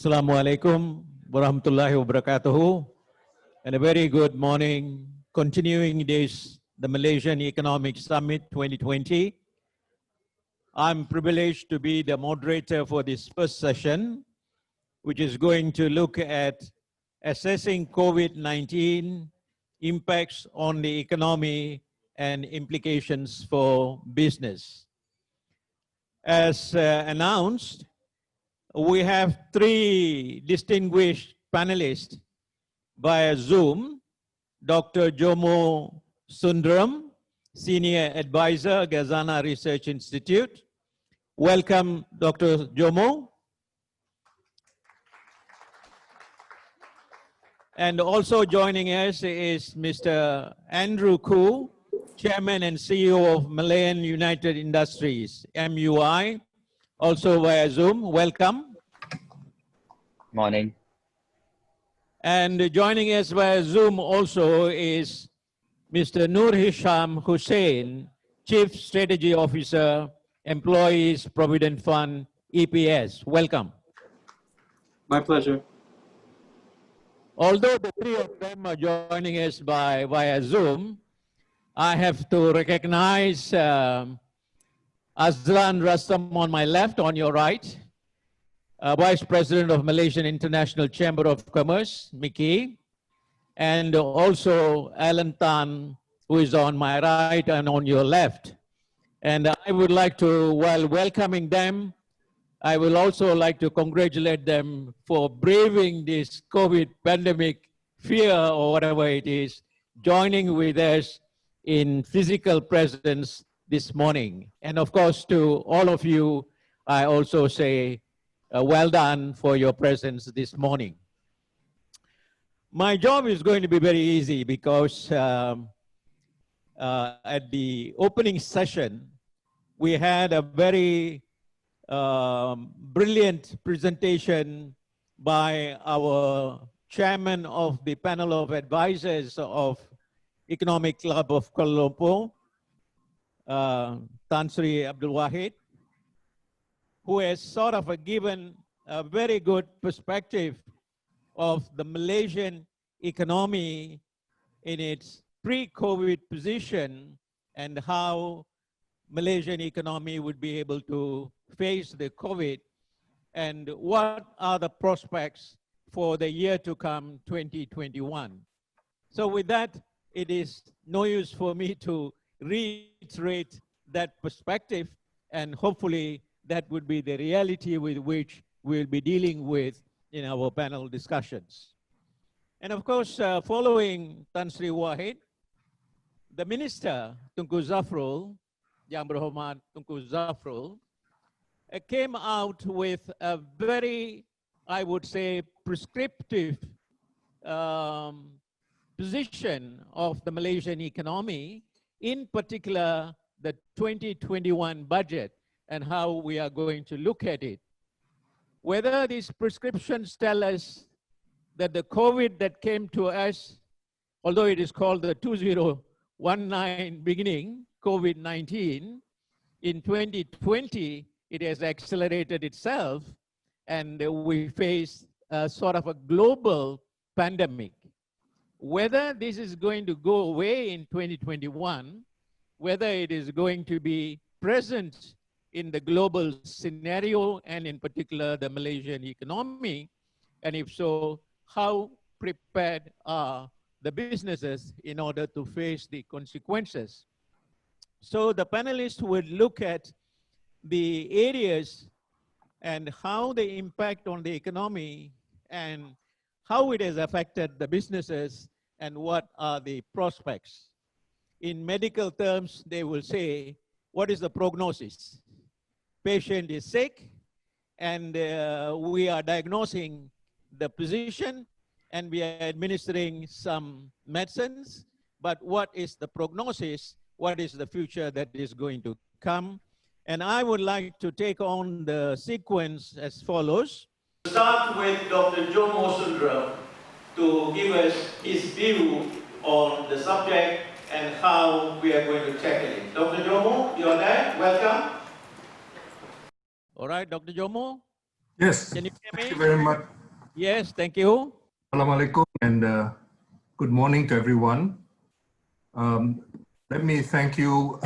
Assalamualaikum warahmatullahi wabarakatuh, and a very good morning. Continuing the Malaysian Economic Summit 2020. I'm privileged to be the moderator for this first session, which is going to look at assessing COVID-19 impacts on the economy and implications for business. As announced, we have three distinguished panelists via Zoom. Dr. Jomo Sundaram, Senior Advisor, Khazanah Research Institute. Welcome, Dr. Jomo. And also joining us is Mr. Andrew Khoo, Chairman and CEO of Malayan United Industries, MUI, also via Zoom. Welcome. Morning. And joining us via Zoom also is Mr. Nurhisham Hussein, Chief Strategy Officer, Employees Provident Fund, EPS. Welcome. My pleasure. Although the three of them are joining us via Zoom, I have to recognize Rustam on my left, on your right, Vice President of Malaysian International Chamber of Commerce, MICCI, and also Alan Tan, who is on my right and on your left. And I would like to, while welcoming them, I will also like to congratulate them for braving this COVID pandemic fear or whatever it is, joining with us in physical presence this morning. And of course, to all of you, I also say well done for your presence this morning. My job is going to be very easy because at the opening session, we had a very brilliant presentation by our chairman of the panel of advisors of Economic Club of Kuala Lumpur, Tan Sri Abdul Wahid, who has sort of given a very good perspective of the Malaysian economy in its pre-COVID position and how Malaysian economy would be able to face the COVID and what are the prospects for the year to come, 2021. So with that, it is no use for me to reiterate that perspective, and hopefully that would be the reality with which we'll be dealing with in our panel discussions. And of course, following Tan Sri Wahid, the Minister, Tunku Zafrul, Yang Berhormat Tunku Zafrul, came out with a very, I would say, prescriptive position of the Malaysian economy, in particular the 2021 budget and how we are going to look at it. Whether these prescriptions tell us that the COVID that came to us, although it is called the 2019 beginning, COVID-19, in 2020, it has accelerated itself and we face a sort of a global pandemic. Whether this is going to go away in 2021, whether it is going to be present in the global scenario and in particular the Malaysian economy, and if so, how prepared are the businesses in order to face the consequences. So the panelists would look at the areas and how they impact on the economy and how it has affected the businesses and what are the prospects. In medical terms, they will say, what is the prognosis? Patient is sick and we are diagnosing the position and we are administering some medicines, but what is the prognosis? What is the future that is going to come? And I would like to take on the sequence as follows. Start with Dr. Jomo Sundaram to give us his view on the subject and how we are going to tackle it. Dr. Jomo, you're there. Welcome. All right, Dr. Jomo. Yes. Can you hear Thank you very much. Yes, thank you. Assalamu alaikum and good morning to everyone. Let me thank you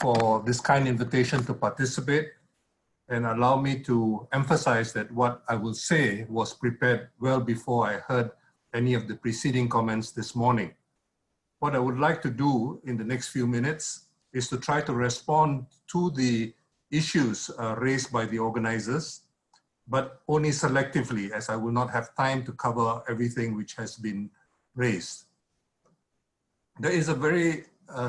for this kind invitation to participate, and allow me to emphasize that what I will say was prepared well before I heard any of the preceding comments this morning. What I would like to do in the next few minutes is to try to respond to the issues raised by the organizers, but only selectively, as I will not have time to cover everything which has been raised. There is a very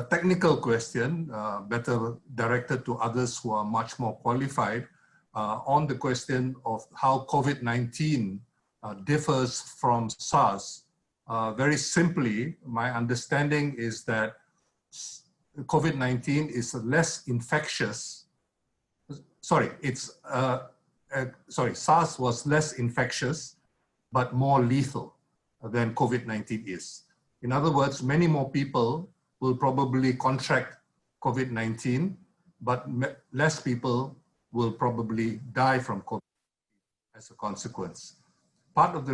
technical question, better directed to others who are much more qualified, on the question of how COVID-19 differs from SARS. Very simply, my understanding is that COVID-19 is less infectious. SARS was less infectious, but more lethal than COVID-19 is. In other words, many more people will probably contract COVID-19, but less people will probably die from COVID as a consequence. Part of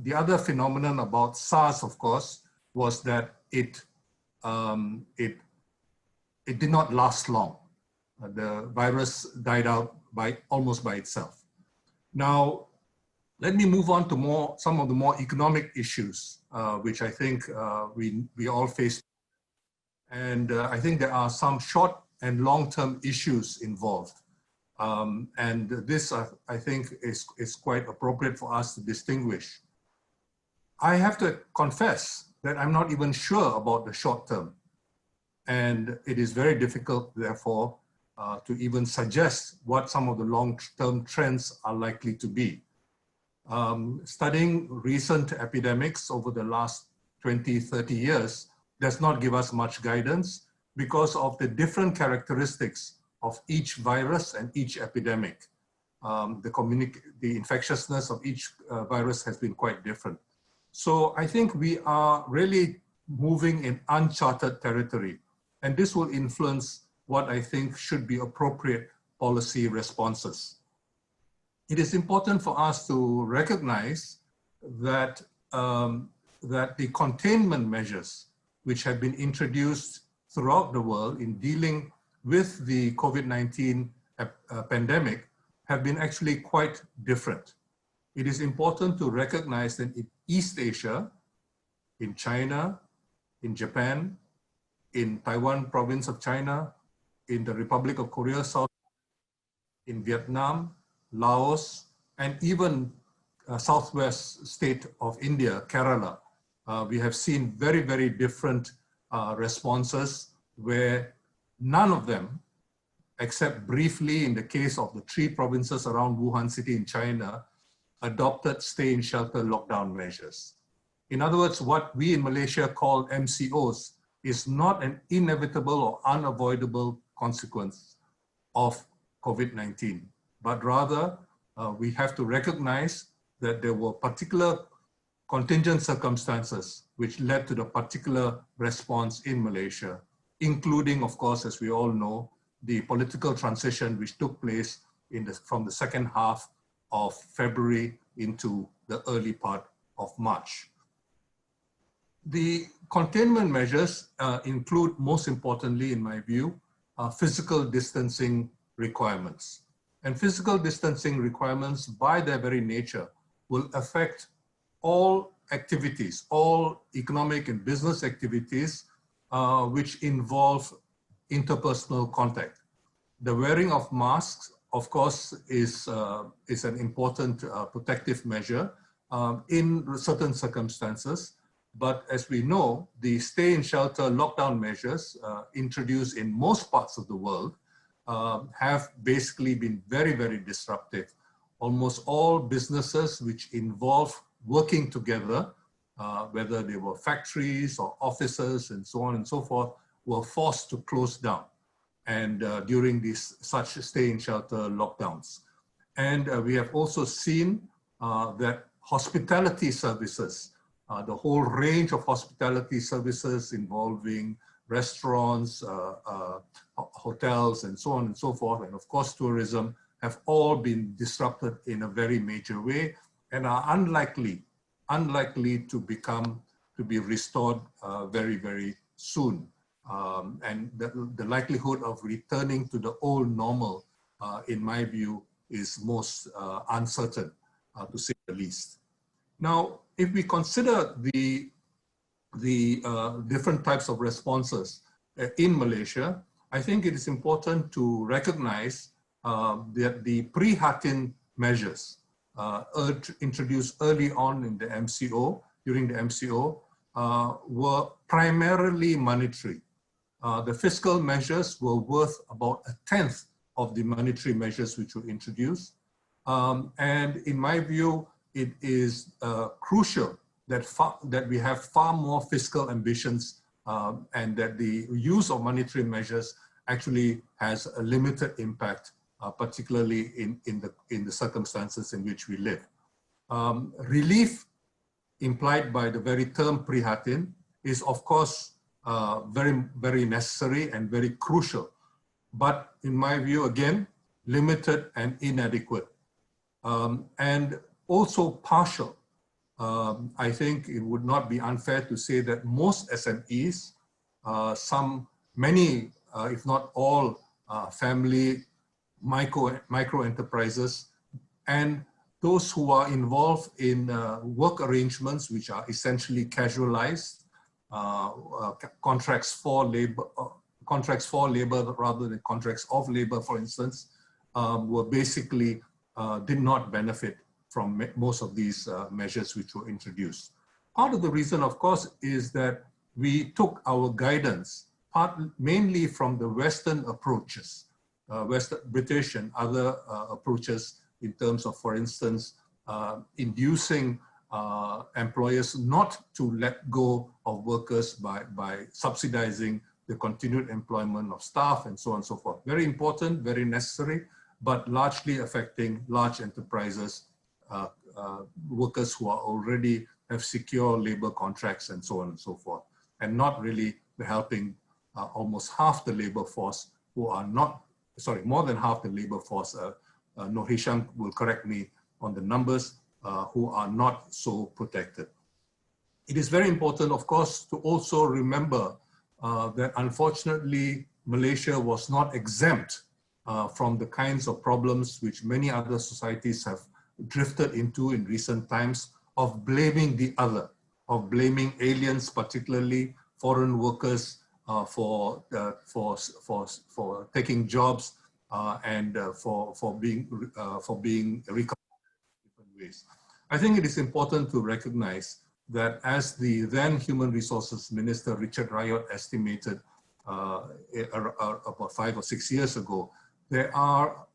the other phenomenon about SARS, of course, was that it did not last long. The virus died out almost by itself. Now, let me move on to some of the more economic issues, which I think we all face. And I think there are some short and long-term issues involved. And this, I think, is quite appropriate for us to distinguish. I have to confess that I'm not even sure about the short term. And it is very difficult, therefore, to even suggest what some of the long-term trends are likely to be. Studying recent epidemics over the last 20, 30 years does not give us much guidance because of the different characteristics of each virus and each epidemic. The infectiousness of each virus has been quite different. So I think we are really moving in uncharted territory, and this will influence what I think should be appropriate policy responses. It is important for us to recognize that, that the containment measures which have been introduced throughout the world in dealing with the COVID-19 pandemic have been actually quite different. It is important to recognize that in East Asia, in China, in Japan, in Taiwan province of China, in the Republic of Korea, South, in Vietnam, Laos, and even southwest state of India, Kerala, we have seen very, very different responses where none of them, except briefly in the case of the 3 provinces around Wuhan city in China, adopted stay-in-shelter lockdown measures. In other words, what we in Malaysia call MCOs is not an inevitable or unavoidable consequence of COVID-19, but rather we have to recognize that there were particular contingent circumstances which led to the particular response in Malaysia, including, of course, as we all know, the political transition which took place from the second half of February into the early part of March. The containment measures include, most importantly, in my view, physical distancing requirements. And physical distancing requirements, by their very nature, will affect all activities, all economic and business activities which involve interpersonal contact. The wearing of masks, of course, is an important protective measure in certain circumstances. But as we know, the stay-in-shelter lockdown measures introduced in most parts of the world have basically been very, very disruptive. Almost all businesses which involve working together, whether they were factories or offices and so on and so forth, were forced to close down and during such stay-in-shelter lockdowns. And we have also seen that hospitality services, the whole range of hospitality services involving restaurants, hotels, and so on and so forth, and of course tourism, have all been disrupted in a very major way and are unlikely to be restored very, very soon. And the likelihood of returning to the old normal, in my view, is most uncertain, to say the least. Now, if we consider the different types of responses in Malaysia, I think it is important to recognize that the pre-Hatin measures introduced early on in the MCO, during the MCO, were primarily monetary. The fiscal measures were worth about 1/10 of the monetary measures which were introduced. And in my view, it is crucial that we have far more fiscal ambitions and that the use of monetary measures actually has a limited impact, particularly in the circumstances in which we live. Relief implied by the very term pre-Hatin is of course very, very necessary and very crucial, but in my view, again, limited and inadequate, and also partial. I think it would not be unfair to say that most SMEs, many, if not all, family micro enterprises, and those who are involved in work arrangements which are essentially casualized, contracts for labor rather than contracts of labor, for instance, were basically did not benefit from most of these measures which were introduced. Part of the reason, of course, is that we took our guidance mainly from the Western approaches, British and other approaches in terms of, for instance, inducing employers not to let go of workers by subsidizing the continued employment of staff and so on and so forth. Very important, very necessary, but largely affecting large enterprises, workers who are already have secure labor contracts and so on and so forth, and not really helping almost half the labor force who are not, sorry, more than half the labor force, Nurhisham will correct me on the numbers, who are not so protected. It is very important, of course, to also remember that unfortunately, Malaysia was not exempt from the kinds of problems which many other societies have drifted into in recent times, of blaming the other, of blaming aliens, particularly foreign workers, for taking jobs and for being recognized in different ways. I think it is important to recognize that, as the then Human Resources Minister Richard Ryot estimated about 5 or 6 years ago, there are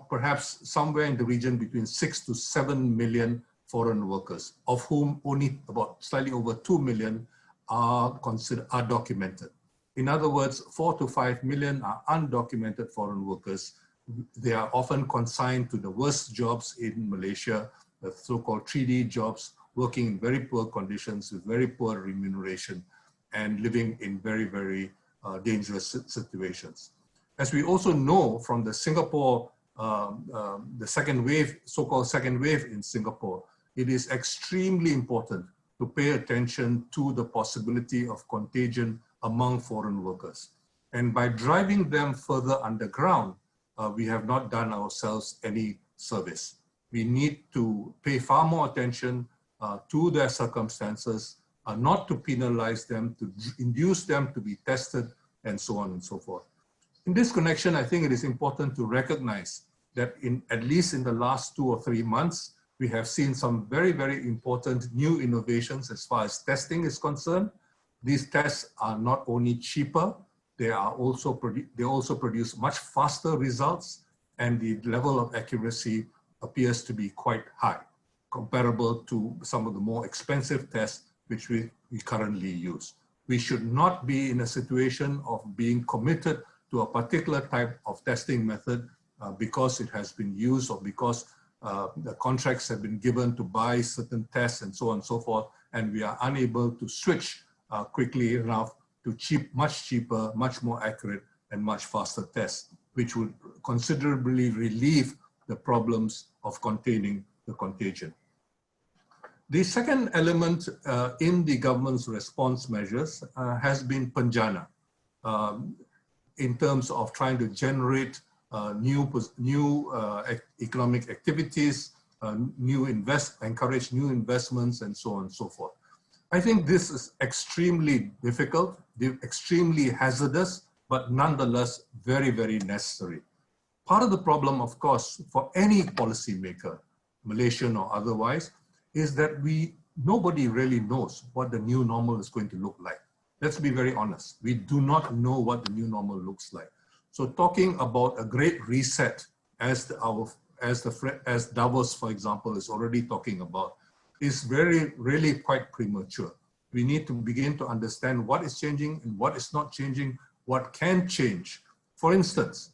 perhaps somewhere in the region between 6 to 7 million foreign workers, of whom only about slightly over 2 million are documented. In other words, 4 to 5 million are undocumented foreign workers. They are often consigned to the worst jobs in Malaysia, the so-called 3D jobs, working in very poor conditions with very poor remuneration and living in very, very dangerous situations. As we also know from the Singapore, the second wave, so-called second wave in Singapore, it is extremely important to pay attention to the possibility of contagion among foreign workers. And by driving them further underground, we have not done ourselves any service. We need to pay far more attention to their circumstances, not to penalize them, to induce them to be tested, and so on and so forth. In this connection, I think it is important to recognize that at least in the last 2 or 3 months, we have seen some very, very important new innovations as far as testing is concerned. These tests are not only cheaper, they also produce much faster results, and the level of accuracy appears to be quite high, comparable to some of the more expensive tests which we currently use. We should not be in a situation of being committed to a particular type of testing method because it has been used, or because the contracts have been given to buy certain tests and so on and so forth, and we are unable to switch quickly enough to much cheaper, much more accurate, and much faster tests, which would considerably relieve the problems of containing the contagion. The second element in the government's response measures has been Penjana, in terms of trying to generate new economic activities, encourage new investments, and so on and so forth. I think this is extremely difficult, extremely hazardous, but nonetheless very, very necessary. Part of the problem, of course, for any policymaker, Malaysian or otherwise, is that nobody really knows what the new normal is going to look like. Let's be very honest. We do not know what the new normal looks like. So talking about a great reset, as Davos, for example, is already talking about, is really quite premature. We need to begin to understand what is changing and what is not changing, what can change. For instance,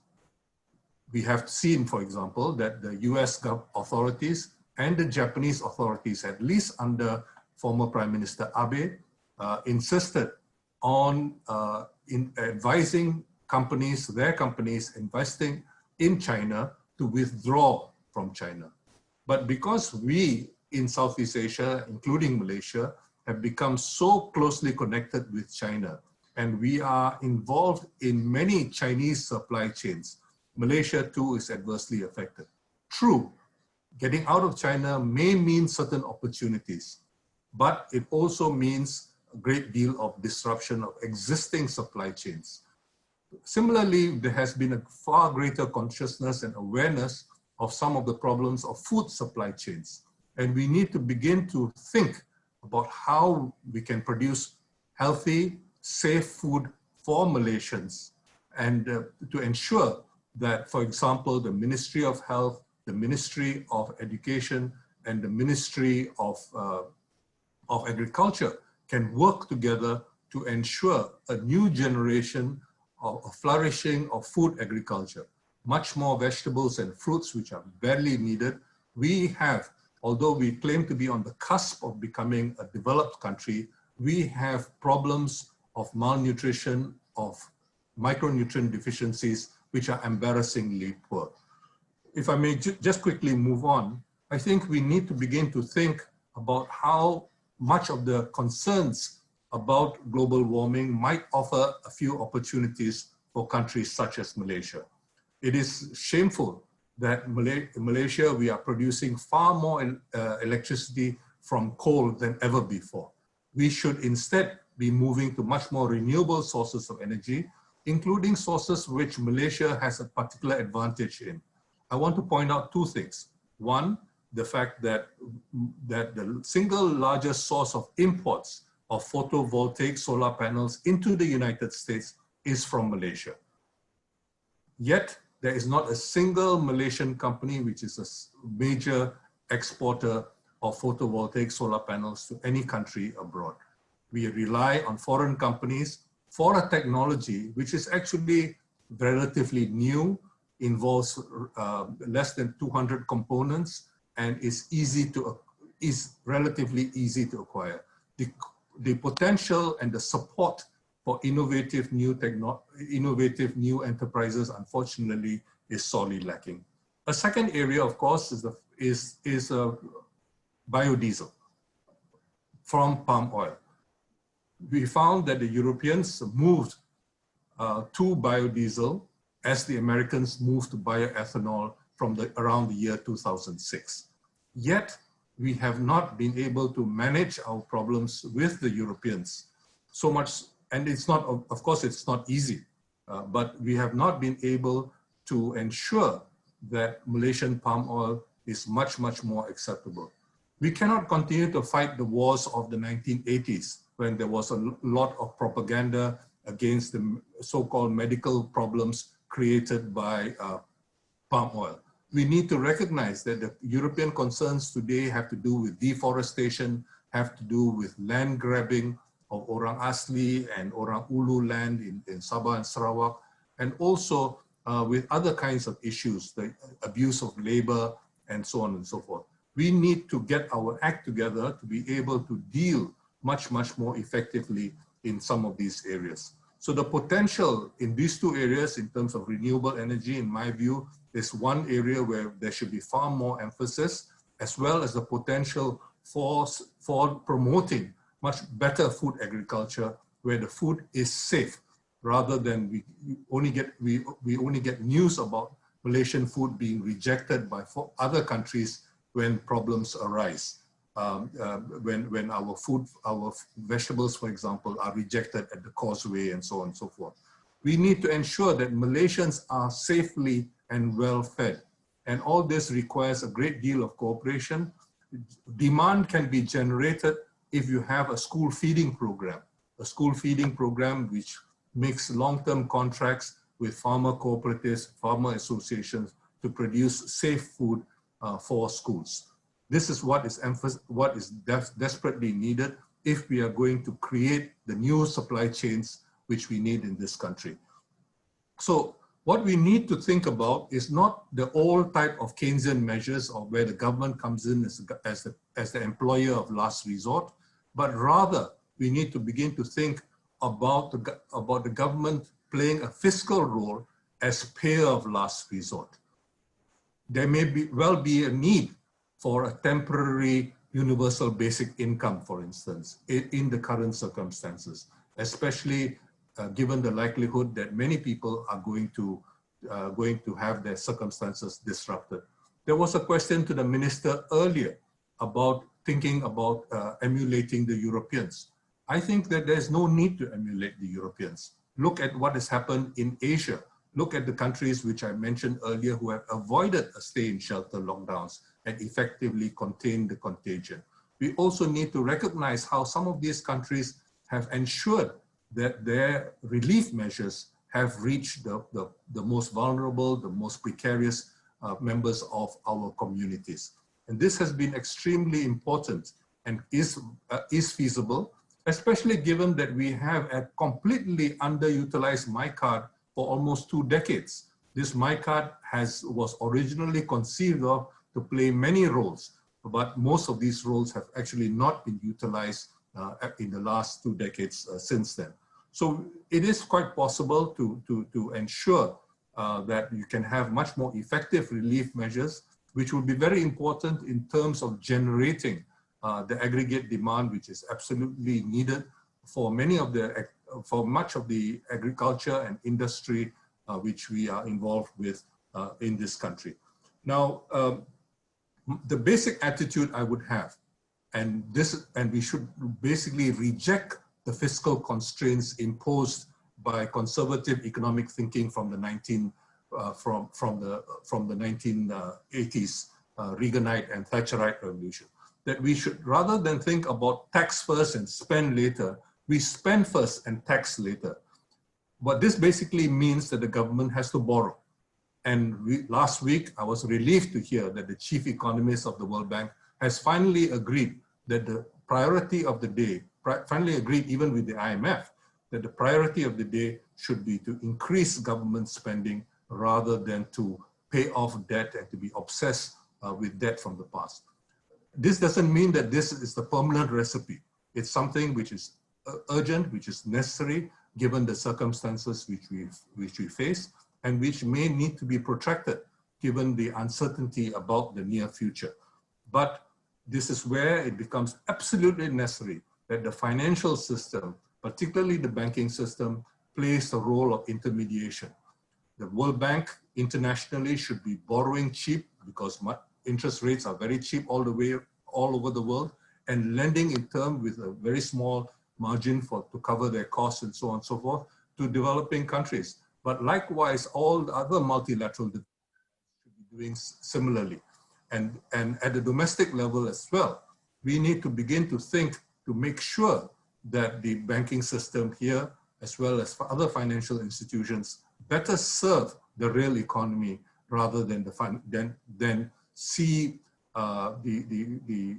we have seen, for example, that the US authorities and the Japanese authorities, at least under former Prime Minister Abe, insisted on advising their companies investing in China to withdraw from China. But because we in Southeast Asia, including Malaysia, have become so closely connected with China, and we are involved in many Chinese supply chains, Malaysia too is adversely affected. True, getting out of China may mean certain opportunities, but it also means a great deal of disruption of existing supply chains. Similarly, there has been a far greater consciousness and awareness of some of the problems of food supply chains. And we need to begin to think about how we can produce healthy, safe food for Malaysians, and to ensure that, for example, the Ministry of Health, the Ministry of Education, and the Ministry of Agriculture can work together to ensure a new generation of flourishing of food agriculture. Much more vegetables and fruits, which are badly needed. We have, although we claim to be on the cusp of becoming a developed country, we have problems of malnutrition, of micronutrient deficiencies, which are embarrassingly poor. If I may just quickly move on, I think we need to begin to think about how much of the concerns about global warming might offer a few opportunities for countries such as Malaysia. It is shameful that in Malaysia, we are producing far more electricity from coal than ever before. We should instead be moving to much more renewable sources of energy, including sources which Malaysia has a particular advantage in. I want to point out two things. One, the fact that the single largest source of imports of photovoltaic solar panels into the United States is from Malaysia. Yet, there is not a single Malaysian company which is a major exporter of photovoltaic solar panels to any country abroad. We rely on foreign companies for a technology which is actually relatively new, involves less than 200 components, and is relatively easy to acquire. The potential and the support for innovative new enterprises, unfortunately, is sorely lacking. A second area, of course, is biodiesel from palm oil. We found that the Europeans moved to biodiesel as the Americans moved to bioethanol from around the year 2006. Yet, we have not been able to manage our problems with the Europeans so much, and it's not, of course, it's not easy, but we have not been able to ensure that Malaysian palm oil is much, much more acceptable. We cannot continue to fight the wars of the 1980s when there was a lot of propaganda against the so-called medical problems created by palm oil. We need to recognize that the European concerns today have to do with deforestation, have to do with land grabbing of Orang Asli and Orang Ulu land in Sabah and Sarawak, and also with other kinds of issues, the abuse of labor and so on and so forth. We need to get our act together to be able to deal much, much more effectively in some of these areas. So the potential in these two areas in terms of renewable energy, in my view, is one area where there should be far more emphasis, as well as the potential for promoting much better food agriculture, where the food is safe, rather than we only get news about Malaysian food being rejected by other countries when problems arise. When our vegetables, for example, are rejected at the causeway and so on and so forth. We need to ensure that Malaysians are safely and well fed. And all this requires a great deal of cooperation. Demand can be generated if you have a school feeding program. A school feeding program which makes long-term contracts with farmer cooperatives, farmer associations to produce safe food for schools. This is what is desperately needed if we are going to create the new supply chains which we need in this country. So what we need to think about is not the old type of Keynesian measures of where the government comes in as the employer of last resort, but rather we need to begin to think about the government playing a fiscal role as payer of last resort. There may well be a need for a temporary universal basic income, for instance, in the current circumstances, especially given the likelihood that many people are going to have their circumstances disrupted. There was a question to the minister earlier about thinking about emulating the Europeans. I think that there's no need to emulate the Europeans. Look at what has happened in Asia. Look at the countries which I mentioned earlier who have avoided a stay-in-shelter lockdowns and effectively contained the contagion. We also need to recognize how some of these countries have ensured that their relief measures have reached the most vulnerable, the most precarious members of our communities. And this has been extremely important and is feasible, especially given that we have a completely underutilized MICCI for almost 2 decades. This MICCI was originally conceived of to play many roles, but most of these roles have actually not been utilized in the last 2 decades since then. So it is quite possible to ensure that you can have much more effective relief measures, which will be very important in terms of generating the aggregate demand, which is absolutely needed for much of the agriculture and industry which we are involved with in this country. Now, the basic attitude I would have, and we should basically reject the fiscal constraints imposed by conservative economic thinking from the 1980s Reaganite and Thatcherite revolution. That we should, rather than think about tax first and spend later, we spend first and tax later. But this basically means that the government has to borrow. And last week, I was relieved to hear that the chief economist of the World Bank has finally agreed that the priority of the day, finally agreed even with the IMF, that the priority of the day should be to increase government spending rather than to pay off debt and to be obsessed with debt from the past. This doesn't mean that this is the permanent recipe. It's something which is urgent, which is necessary, given the circumstances which we face, and which may need to be protracted, given the uncertainty about the near future. But this is where it becomes absolutely necessary that the financial system, particularly the banking system, plays the role of intermediation. The World Bank internationally should be borrowing cheap because interest rates are very cheap all over the world, and lending in term with a very small margin to cover their costs and so on and so forth to developing countries. But likewise, all the other multilateral should be doing similarly. And at the domestic level as well, we need to begin to think to make sure that the banking system here, as well as for other financial institutions, better serve the real economy rather than see the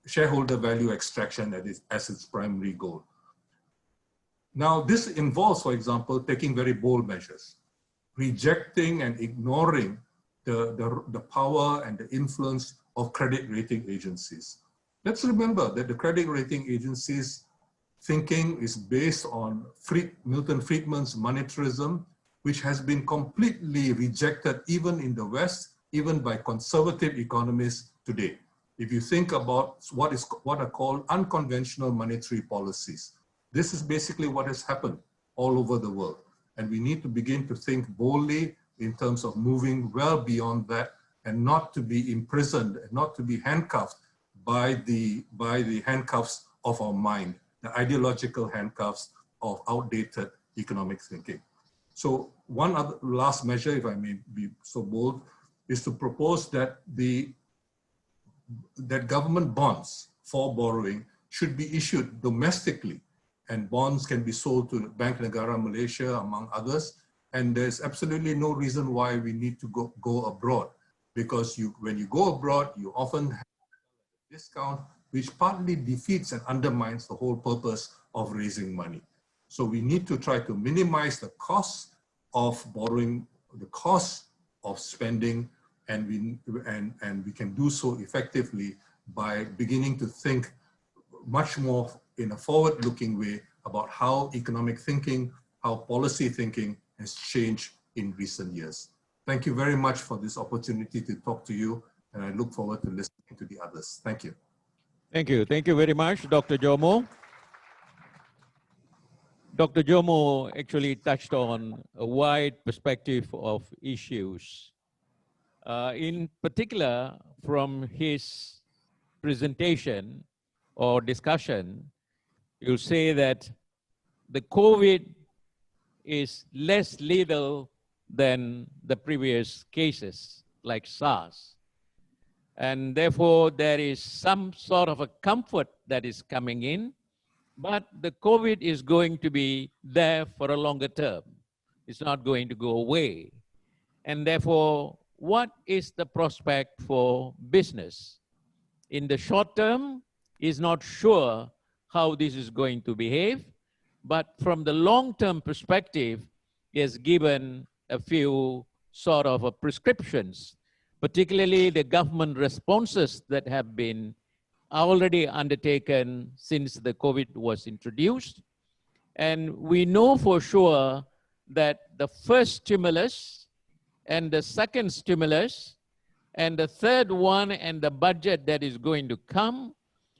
shareholder value extraction as its primary goal. Now, this involves, for example, taking very bold measures, rejecting and ignoring the power and the influence of credit rating agencies. Let's remember that the credit rating agencies thinking is based on Milton Friedman's monetarism, which has been completely rejected even in the West, even by conservative economists today. If you think about what are called unconventional monetary policies, this is basically what has happened all over the world. And we need to begin to think boldly in terms of moving well beyond that and not to be imprisoned, not to be handcuffed by the handcuffs of our mind, the ideological handcuffs of outdated economic thinking. So one other last measure, if I may be so bold, is to propose that that government bonds for borrowing should be issued domestically, and bonds can be sold to Bank Negara Malaysia, among others. And there's absolutely no reason why we need to go abroad, because when you go abroad, you often have a discount, which partly defeats and undermines the whole purpose of raising money. So we need to try to minimize the cost of borrowing, the cost of spending, and we can do so effectively by beginning to think much more in a forward-looking way about how economic thinking, how policy thinking has changed in recent years. Thank you very much for this opportunity to talk to you, and I look forward to listening to the others. Thank you. Thank you. Thank you very much, Dr. Jomo. Dr. Jomo actually touched on a wide perspective of issues. In particular, from his presentation or discussion, you'll say that the COVID is less lethal than the previous cases, like SARS. And therefore, there is some sort of a comfort that is coming in, but the COVID is going to be there for a longer term. It's not going to go away. And therefore, what is the prospect for business? In the short term, is not sure how this is going to behave, but from the long-term perspective, he has given a few sort of prescriptions, particularly the government responses that have been already undertaken since the COVID was introduced. And we know for sure that the first stimulus and the second stimulus and the third one and the budget that is going to come,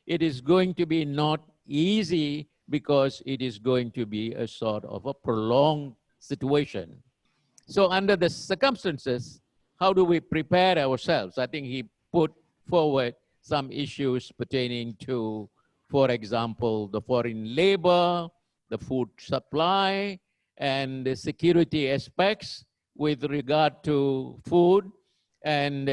it is going to be not easy because it is going to be a sort of a prolonged situation. So under the circumstances, how do we prepare ourselves? I think he put forward some issues pertaining to, for example, the foreign labor, the food supply, and the security aspects with regard to food, and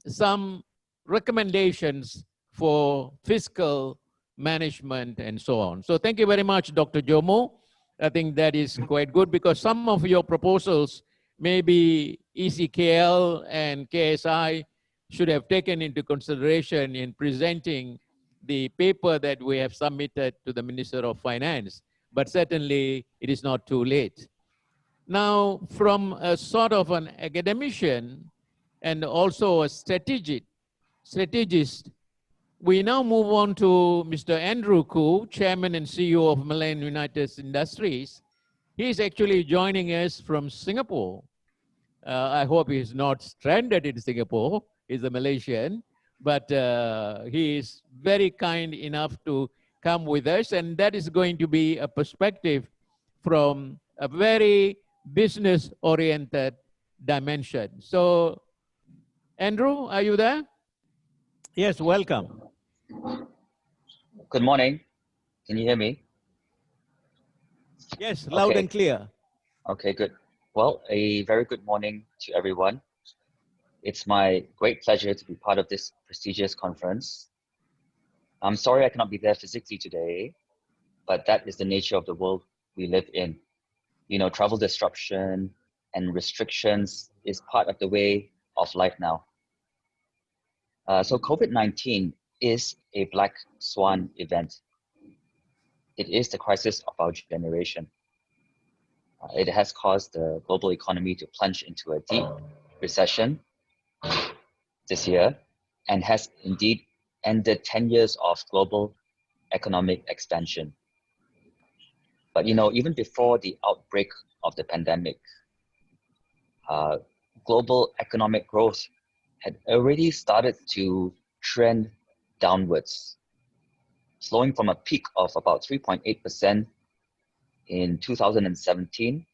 some recommendations for fiscal management and so on. So thank you very much, Dr. Jomo. I think that is quite good because some of your proposals, maybe ECKL and KSI should have taken into consideration in presenting the paper that we have submitted to the Minister of Finance, but certainly it is not too late. Now, from a sort of an academician and also a strategist, we now move on to Mr. Andrew Khoo, Chairman and CEO of Malayan United Industries. He's actually joining us from Singapore. I hope he's not stranded in Singapore. He's a Malaysian, but he is very kind enough to come with us, and that is going to be a perspective from a very business-oriented dimension. So, Andrew, are you there? Yes, welcome. Good morning. Can you hear me? Yes, loud and clear. Okay, good. Well, a very good morning to everyone. It's my great pleasure to be part of this prestigious conference. I'm sorry I cannot be there physically today, but that is the nature of the world we live in. You know, travel disruption and restrictions is part of the way of life now. So COVID-19 is a black swan event. It is the crisis of our generation. It has caused the global economy to plunge into a deep recession this year and has indeed ended 10 years of global economic expansion. But even before the outbreak of the pandemic, global economic growth had already started to trend downwards, slowing from a peak of about 3.8% in 2017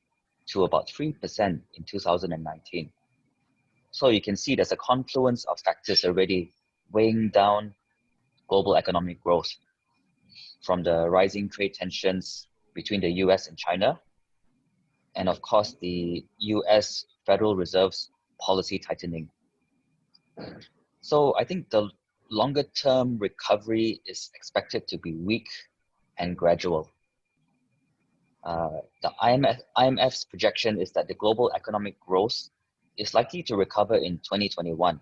to about 3% in 2019. So you can see there's a confluence of factors already weighing down global economic growth, from the rising trade tensions between the US and China, and of course the US Federal Reserve's policy tightening. So I think the longer term recovery is expected to be weak and gradual. The IMF's projection is that the global economic growth is likely to recover in 2021.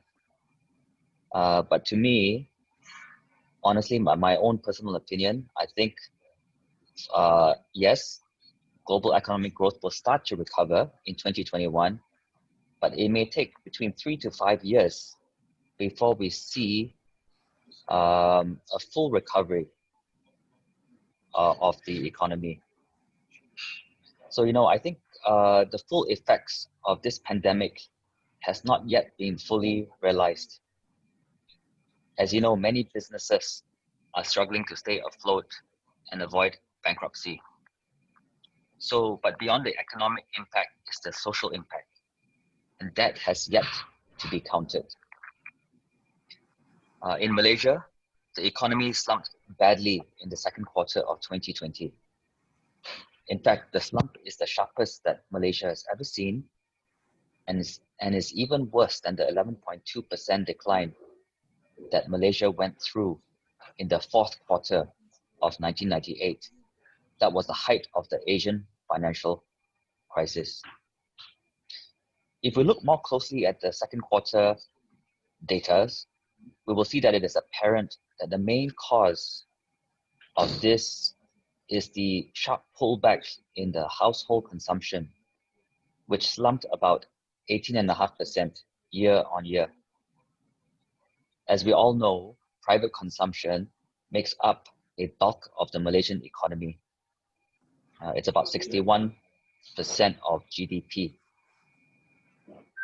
But to me, honestly, my own personal opinion, I think, yes, global economic growth will start to recover in 2021, but it may take between 3 to 5 years before we see a full recovery of the economy. So, I think the full effects of this pandemic has not yet been fully realized. As you know, many businesses are struggling to stay afloat and avoid bankruptcy. So, but beyond the economic impact is the social impact, and that has yet to be counted. In Malaysia, the economy slumped badly in the second quarter of 2020. In fact, the slump is the sharpest that Malaysia has ever seen, and is even worse than the 11.2% decline that Malaysia went through in the fourth quarter of 1998. That was the height of the Asian financial crisis. If we look more closely at the second quarter data, we will see that it is apparent that the main cause of this is the sharp pullback in the household consumption, which slumped about 18.5% year on year. As we all know, private consumption makes up a bulk of the Malaysian economy. It's about 61% of GDP.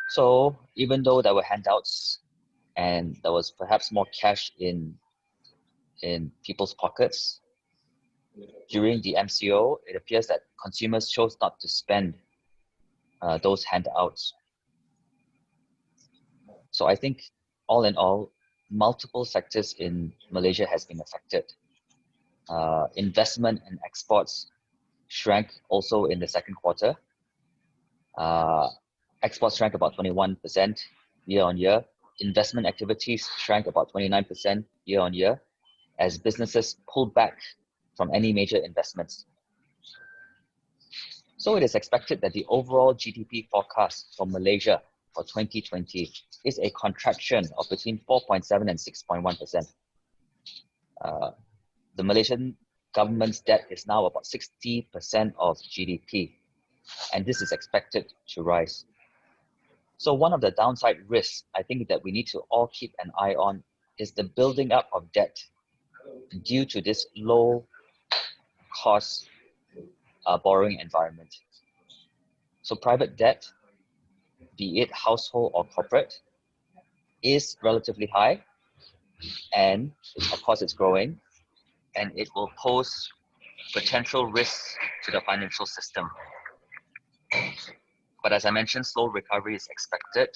So even though there were handouts and there was perhaps more cash in people's pockets, during the MCO, it appears that consumers chose not to spend those handouts. So I think all in all, multiple sectors in Malaysia has been affected. Investment and exports shrank also in the second quarter. Exports shrank about 21% year on year. Investment activities shrank about 29% year on year as businesses pulled back from any major investments. So it is expected that the overall GDP forecast for Malaysia for 2020 is a contraction of between 4.7 and 6.1%. The Malaysian government's debt is now about 60% of GDP, and this is expected to rise. So one of the downside risks I think that we need to all keep an eye on is the building up of debt due to this low cost borrowing environment. So private debt, be it household or corporate, is relatively high, and of course it's growing, and it will pose potential risks to the financial system. But as I mentioned, slow recovery is expected.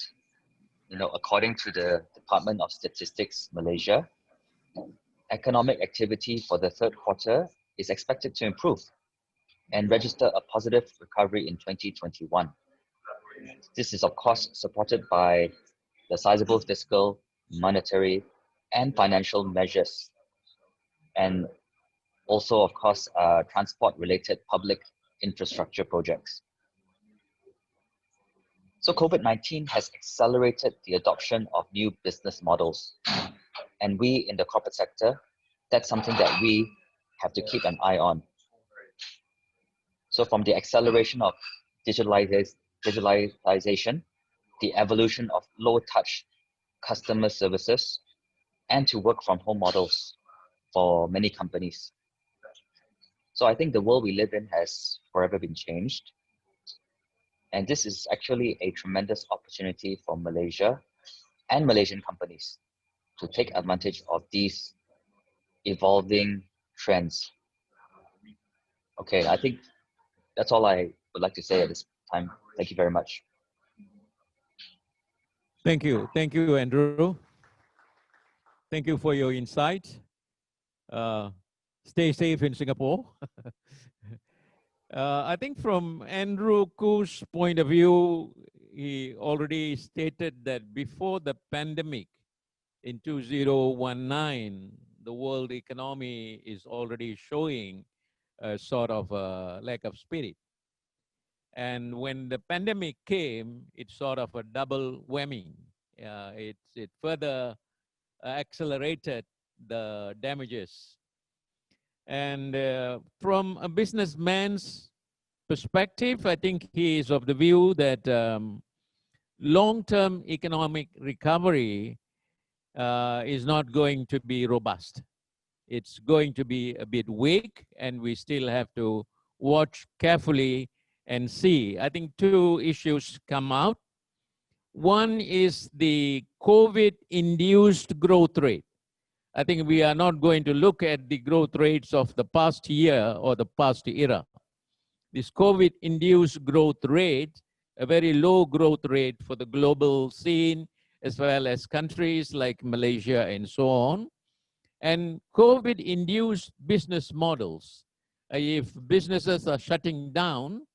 According to the Department of Statistics Malaysia, economic activity for the third quarter is expected to improve and register a positive recovery in 2021. This is of course supported by the sizable fiscal, monetary, and financial measures, and also of course transport-related public infrastructure projects. So COVID-19 has accelerated the adoption of new business models, and we in the corporate sector, that's something that we have to keep an eye on. So from the acceleration of digitalization, the evolution of low-touch customer services, and to work from home models for many companies. So I think the world we live in has forever been changed. And this is actually a tremendous opportunity for Malaysia and Malaysian companies to take advantage of these evolving trends. Okay, I think that's all I would like to say at this time. Thank you very much. Thank you, Andrew. Thank you for your insight. Stay safe in Singapore. I think from Andrew Khoo's point of view, he already stated that before the pandemic in 2019, the world economy is already showing a sort of a lack of spirit. And when the pandemic came, it's sort of a double whammy. It further accelerated the damages. And from a businessman's perspective, I think he is of the view that long-term economic recovery is not going to be robust. It's going to be a bit weak, and we still have to watch carefully and see. I think two issues come out. One is the COVID-induced growth rate. I think we are not going to look at the growth rates of the past year or the past era. This COVID-induced growth rate, a very low growth rate for the global scene, as well as countries like Malaysia and so on. And COVID-induced business models. If businesses are shutting down,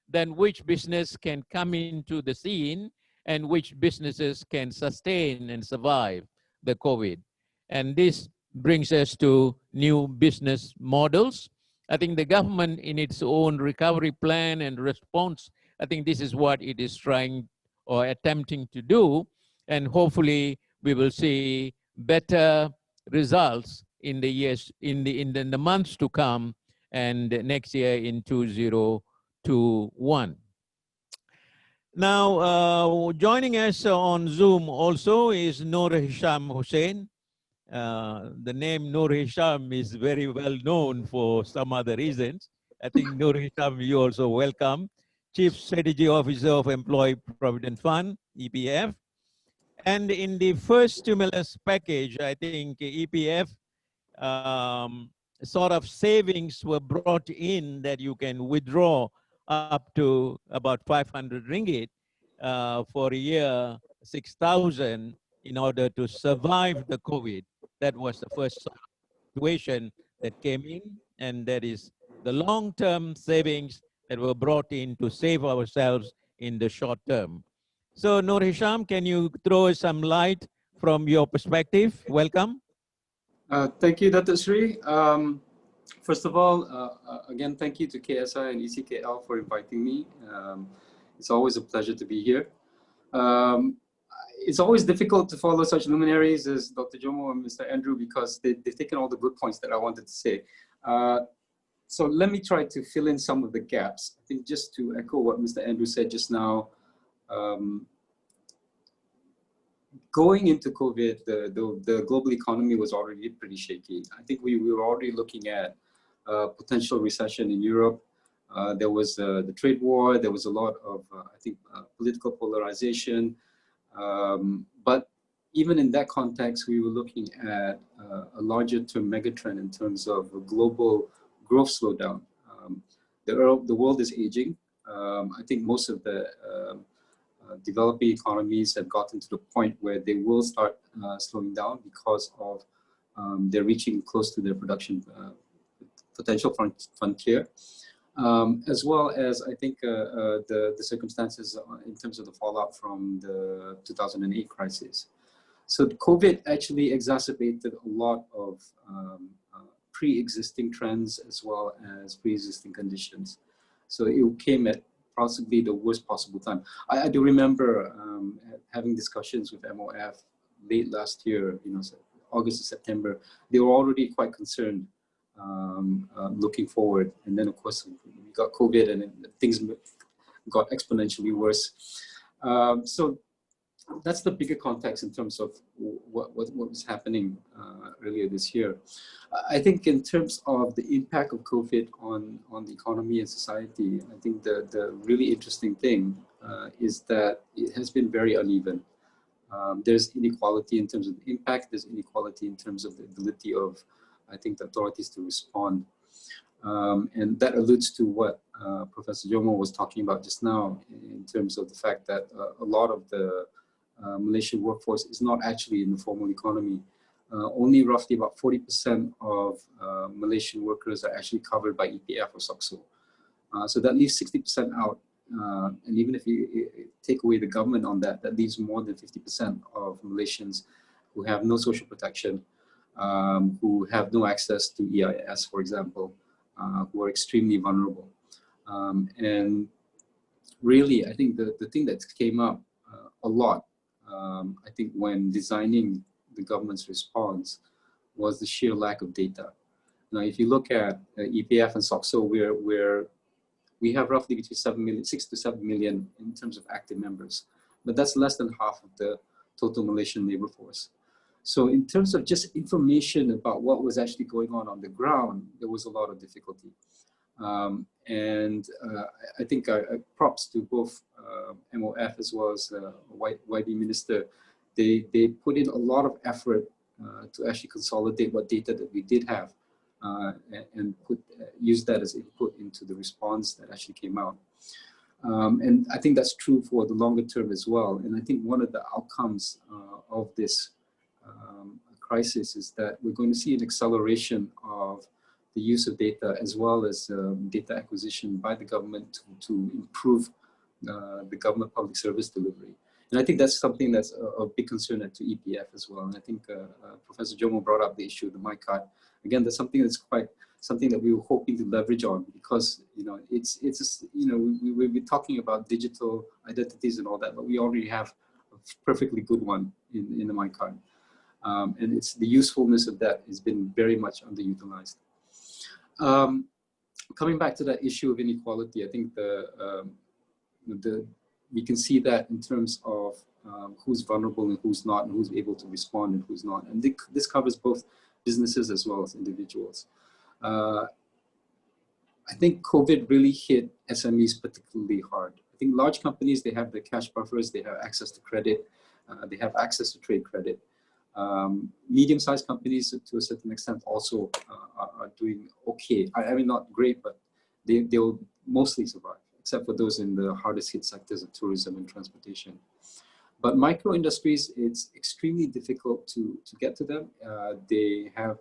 then which business can come into the scene and which businesses can sustain and survive the COVID? And this brings us to new business models. I think the government in its own recovery plan and response, I think this is what it is trying or attempting to do. And hopefully we will see better results in the years, in the months to come, and next year in 2021. Now, joining us on Zoom also is Nurhisham Hussein. The name Nurhisham is very well known for some other reasons. I think Nurhisham, you also welcome. Chief Strategy Officer of Employee Provident Fund, EPF. And in the first stimulus package, I think EPF sort of savings were brought in that you can withdraw up to about 500 ringgit for a year, 6,000 in order to survive the COVID. That was the first situation that came in, and that is the long-term savings that were brought in to save ourselves in the short term. So Nurhisham, can you throw some light from your perspective? Welcome. Thank you, Datuk Seri. First of all, again, thank you to KSI and ECKL for inviting me. It's always a pleasure to be here. It's always difficult to follow such luminaries as Dr. Jomo and Mr. Andrew because they've taken all the good points that I wanted to say. So let me try to fill in some of the gaps. I think just to echo what Mr. Andrew said just now, going into COVID, the global economy was already pretty shaky. I think we were already looking at potential recession in Europe. There was the trade war. There was a lot of, I think, political polarization. But even in that context, we were looking at a larger term megatrend in terms of a global growth slowdown. The world is aging. I think most of the developing economies have gotten to the point where they will start slowing down because of they're reaching close to their production potential frontier. As well as I think the circumstances in terms of the fallout from the 2008 crisis. So COVID actually exacerbated a lot of pre-existing trends as well as pre-existing conditions. So it came at possibly the worst possible time. I do remember having discussions with MOF late last year, August to September. They were already quite concerned looking forward. And then of course we got COVID and things got exponentially worse. So that's the bigger context in terms of what was happening earlier this year. I think in terms of the impact of COVID on the economy and society, I think the really interesting thing is that it has been very uneven. There's inequality in terms of the impact, there's inequality in terms of the ability of, I think, the authorities to respond. And that alludes to what Professor Jomo was talking about just now in terms of the fact that a lot of the Malaysian workforce is not actually in the formal economy. Only roughly about 40% of Malaysian workers are actually covered by EPF or SOCSO. So that leaves 60% out. And even if you take away the government on that, that leaves more than 50% of Malaysians who have no social protection, who have no access to EIS, for example, who are extremely vulnerable. And really, I think the thing that came up a lot, I think when designing the government's response, was the sheer lack of data. Now, if you look at EPF and SOCSO, we have roughly between 6 to 7 million in terms of active members, but that's less than half of the total Malaysian labor force. So in terms of just information about what was actually going on the ground, there was a lot of difficulty. I think props to both MOF as well as YD Minister. They put in a lot of effort to actually consolidate what data that we did have and use that as input into the response that actually came out. And I think that's true for the longer term as well. And I think one of the outcomes of this crisis is that we're going to see an acceleration of the use of data as well as data acquisition by the government to improve the government public service delivery. And I think that's something that's a big concern to EPF as well. And I think Professor Jomo brought up the issue of the MICCI. Again, that's something that's quite something that we were hoping to leverage on, because we've been talking about digital identities and all that, but we already have a perfectly good one in the MICCI. And it's the usefulness of that has been very much underutilized. Coming back to that issue of inequality, I think we can see that in terms of who's vulnerable and who's not, and who's able to respond and who's not. And this covers both businesses as well as individuals. I think COVID really hit SMEs particularly hard. I think large companies, they have the cash buffers, they have access to credit, they have access to trade credit. Medium-sized companies, to a certain extent, also are doing okay. I mean, not great, but they'll mostly survive, except for those in the hardest hit sectors of tourism and transportation. But micro industries, it's extremely difficult to get to them. They have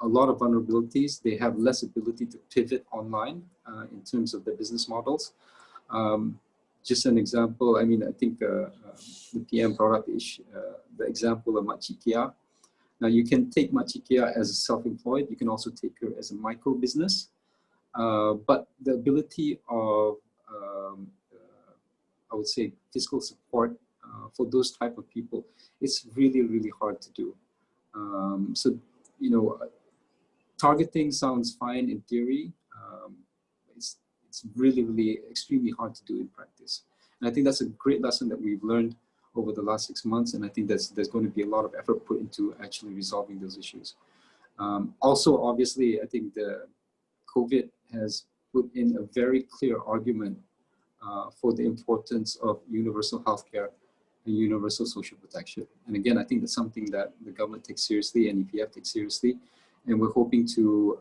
a lot of vulnerabilities. They have less ability to pivot online in terms of their business models. Just an example, I mean, I think the PM brought up the example of MICCI. Now, you can take MICCI as a self-employed. You can also take her as a micro business. But the ability of, I would say, fiscal support for those type of people, it's really, really hard to do. So, targeting sounds fine in theory. It's really, really extremely hard to do in practice. And I think that's a great lesson that we've learned over the last 6 months. And I think there's going to be a lot of effort put into actually resolving those issues. Also, obviously, I think the COVID has put in a very clear argument for the importance of universal healthcare and universal social protection. And again, I think that's something that the government takes seriously and EPF takes seriously. And we're hoping to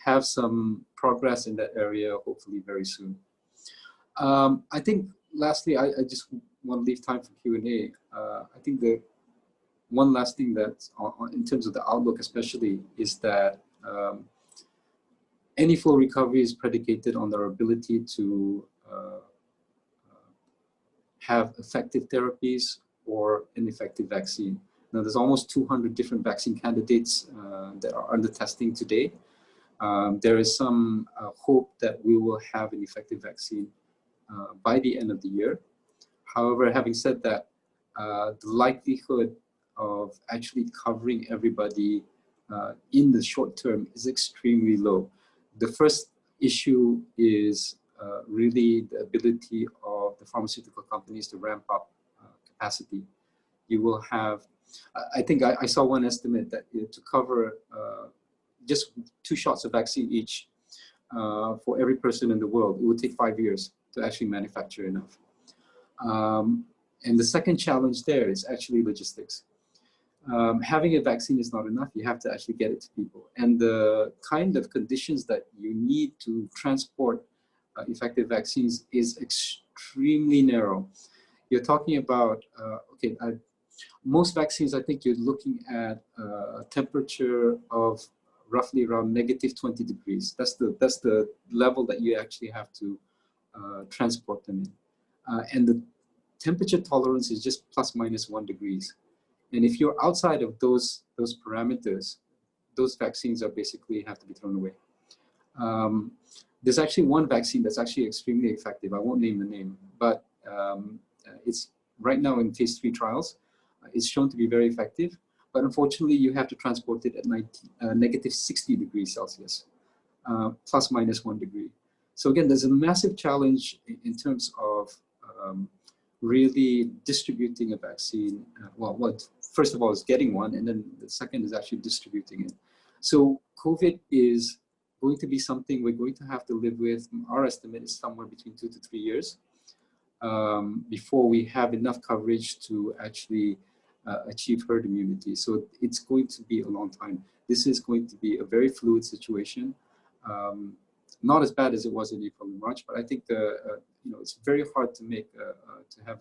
have some progress in that area, hopefully very soon. I think lastly, I just want to leave time for Q&A. I think the one last thing that in terms of the outlook especially is that any full recovery is predicated on our ability to have effective therapies or an effective vaccine. Now, there's almost 200 different vaccine candidates that are under testing today. There is some hope that we will have an effective vaccine by the end of the year. However, having said that, the likelihood of actually covering everybody in the short term is extremely low. The first issue is really the ability of the pharmaceutical companies to ramp up capacity. You will have, I think I saw one estimate that to cover just 2 shots of vaccine each for every person in the world, it would take 5 years to actually manufacture enough. And the second challenge there is actually logistics. Having a vaccine is not enough. You have to actually get it to people. And the kind of conditions that you need to transport effective vaccines is extremely narrow. You're talking about, most vaccines, I think you're looking at a temperature of roughly around -20 degrees. That's the level that you actually have to transport them in. And the temperature tolerance is just ±1 degrees. And if you're outside of those parameters, those vaccines are basically have to be thrown away. There's actually one vaccine that's actually extremely effective. I won't name the name, but it's right now in phase 3 trials. It's shown to be very effective, but unfortunately you have to transport it at -60 degrees Celsius, ±1 degree. So again, there's a massive challenge in terms of really distributing a vaccine. First of all, is getting one, and then the second is actually distributing it. So COVID is going to be something we're going to have to live with. Our estimate is somewhere between 2 to 3 years before we have enough coverage to actually achieve herd immunity. So it's going to be a long time. This is going to be a very fluid situation. Not as bad as it was in April and March, but I think it's very hard to make to have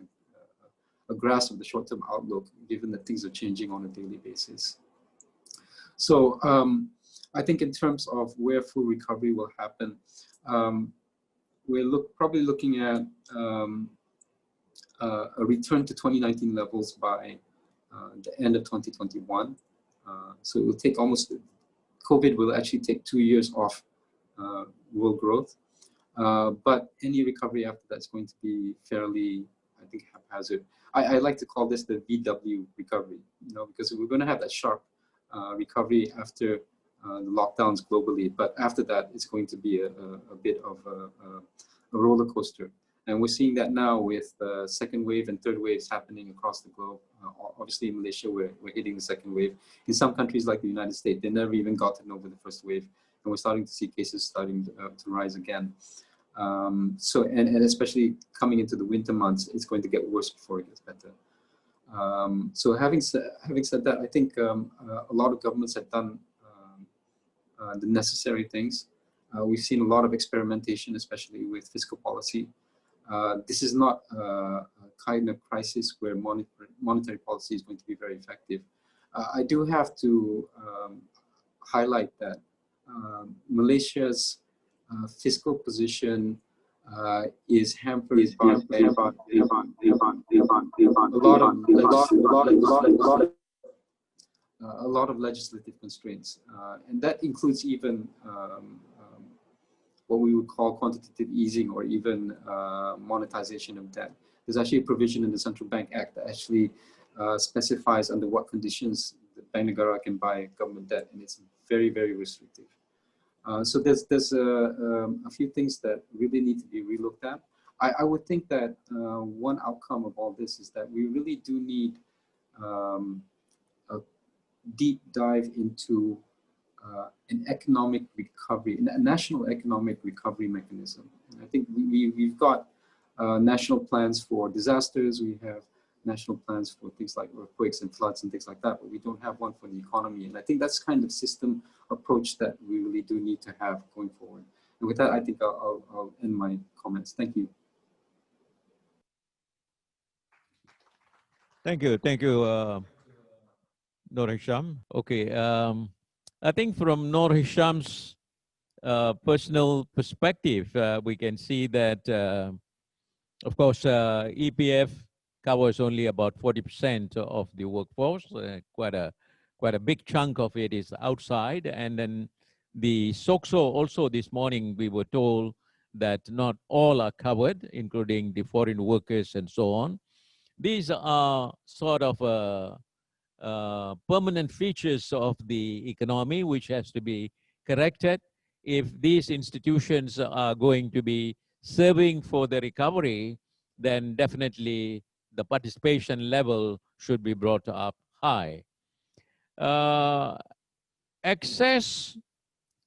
a grasp of the short-term outlook, given that things are changing on a daily basis. So I think in terms of where full recovery will happen, we're probably looking at a return to 2019 levels by the end of 2021. So it will take COVID will actually take 2 years off world growth. But any recovery after that's going to be fairly, I think, haphazard. I like to call this the VW recovery, because we're going to have that sharp recovery after the lockdowns globally. But after that, it's going to be a bit of a roller coaster. And we're seeing that now with second wave and third waves happening across the globe. Obviously in Malaysia, we're hitting the second wave. In some countries like the United States, they never even gotten over the first wave. And we're starting to see cases starting to rise again. And especially coming into the winter months, it's going to get worse before it gets better. So having said that, I think a lot of governments have done the necessary things. We've seen a lot of experimentation, especially with fiscal policy. This is not a kind of crisis where monetary policy is going to be very effective. I do have to highlight that Malaysia's fiscal position is hampered by a lot of legislative constraints, and that includes even what we would call quantitative easing or even monetization of debt. There's actually a provision in the Central Bank Act that actually specifies under what conditions the Bank Negara can buy government debt, and it's very, very restrictive. So there's a few things that really need to be relooked at. I would think that one outcome of all this is that we really do need a deep dive into an economic recovery, a national economic recovery mechanism. And I think we've got national plans for disasters, we have national plans for things like earthquakes and floods and things like that, but we don't have one for the economy. And I think that's kind of system approach that we really do need to have going forward. And with that, I think I'll end my comments. Thank you. Thank you, Nurhisham. Okay, I think from Nurhisham's personal perspective, we can see that, of course, EPF covers only about 40% of the workforce. Quite a big chunk of it is outside. And then the SOCSO also this morning, we were told that not all are covered, including the foreign workers and so on. These are sort of permanent features of the economy, which has to be corrected. If these institutions are going to be serving for the recovery, then definitely the participation level should be brought up high. Access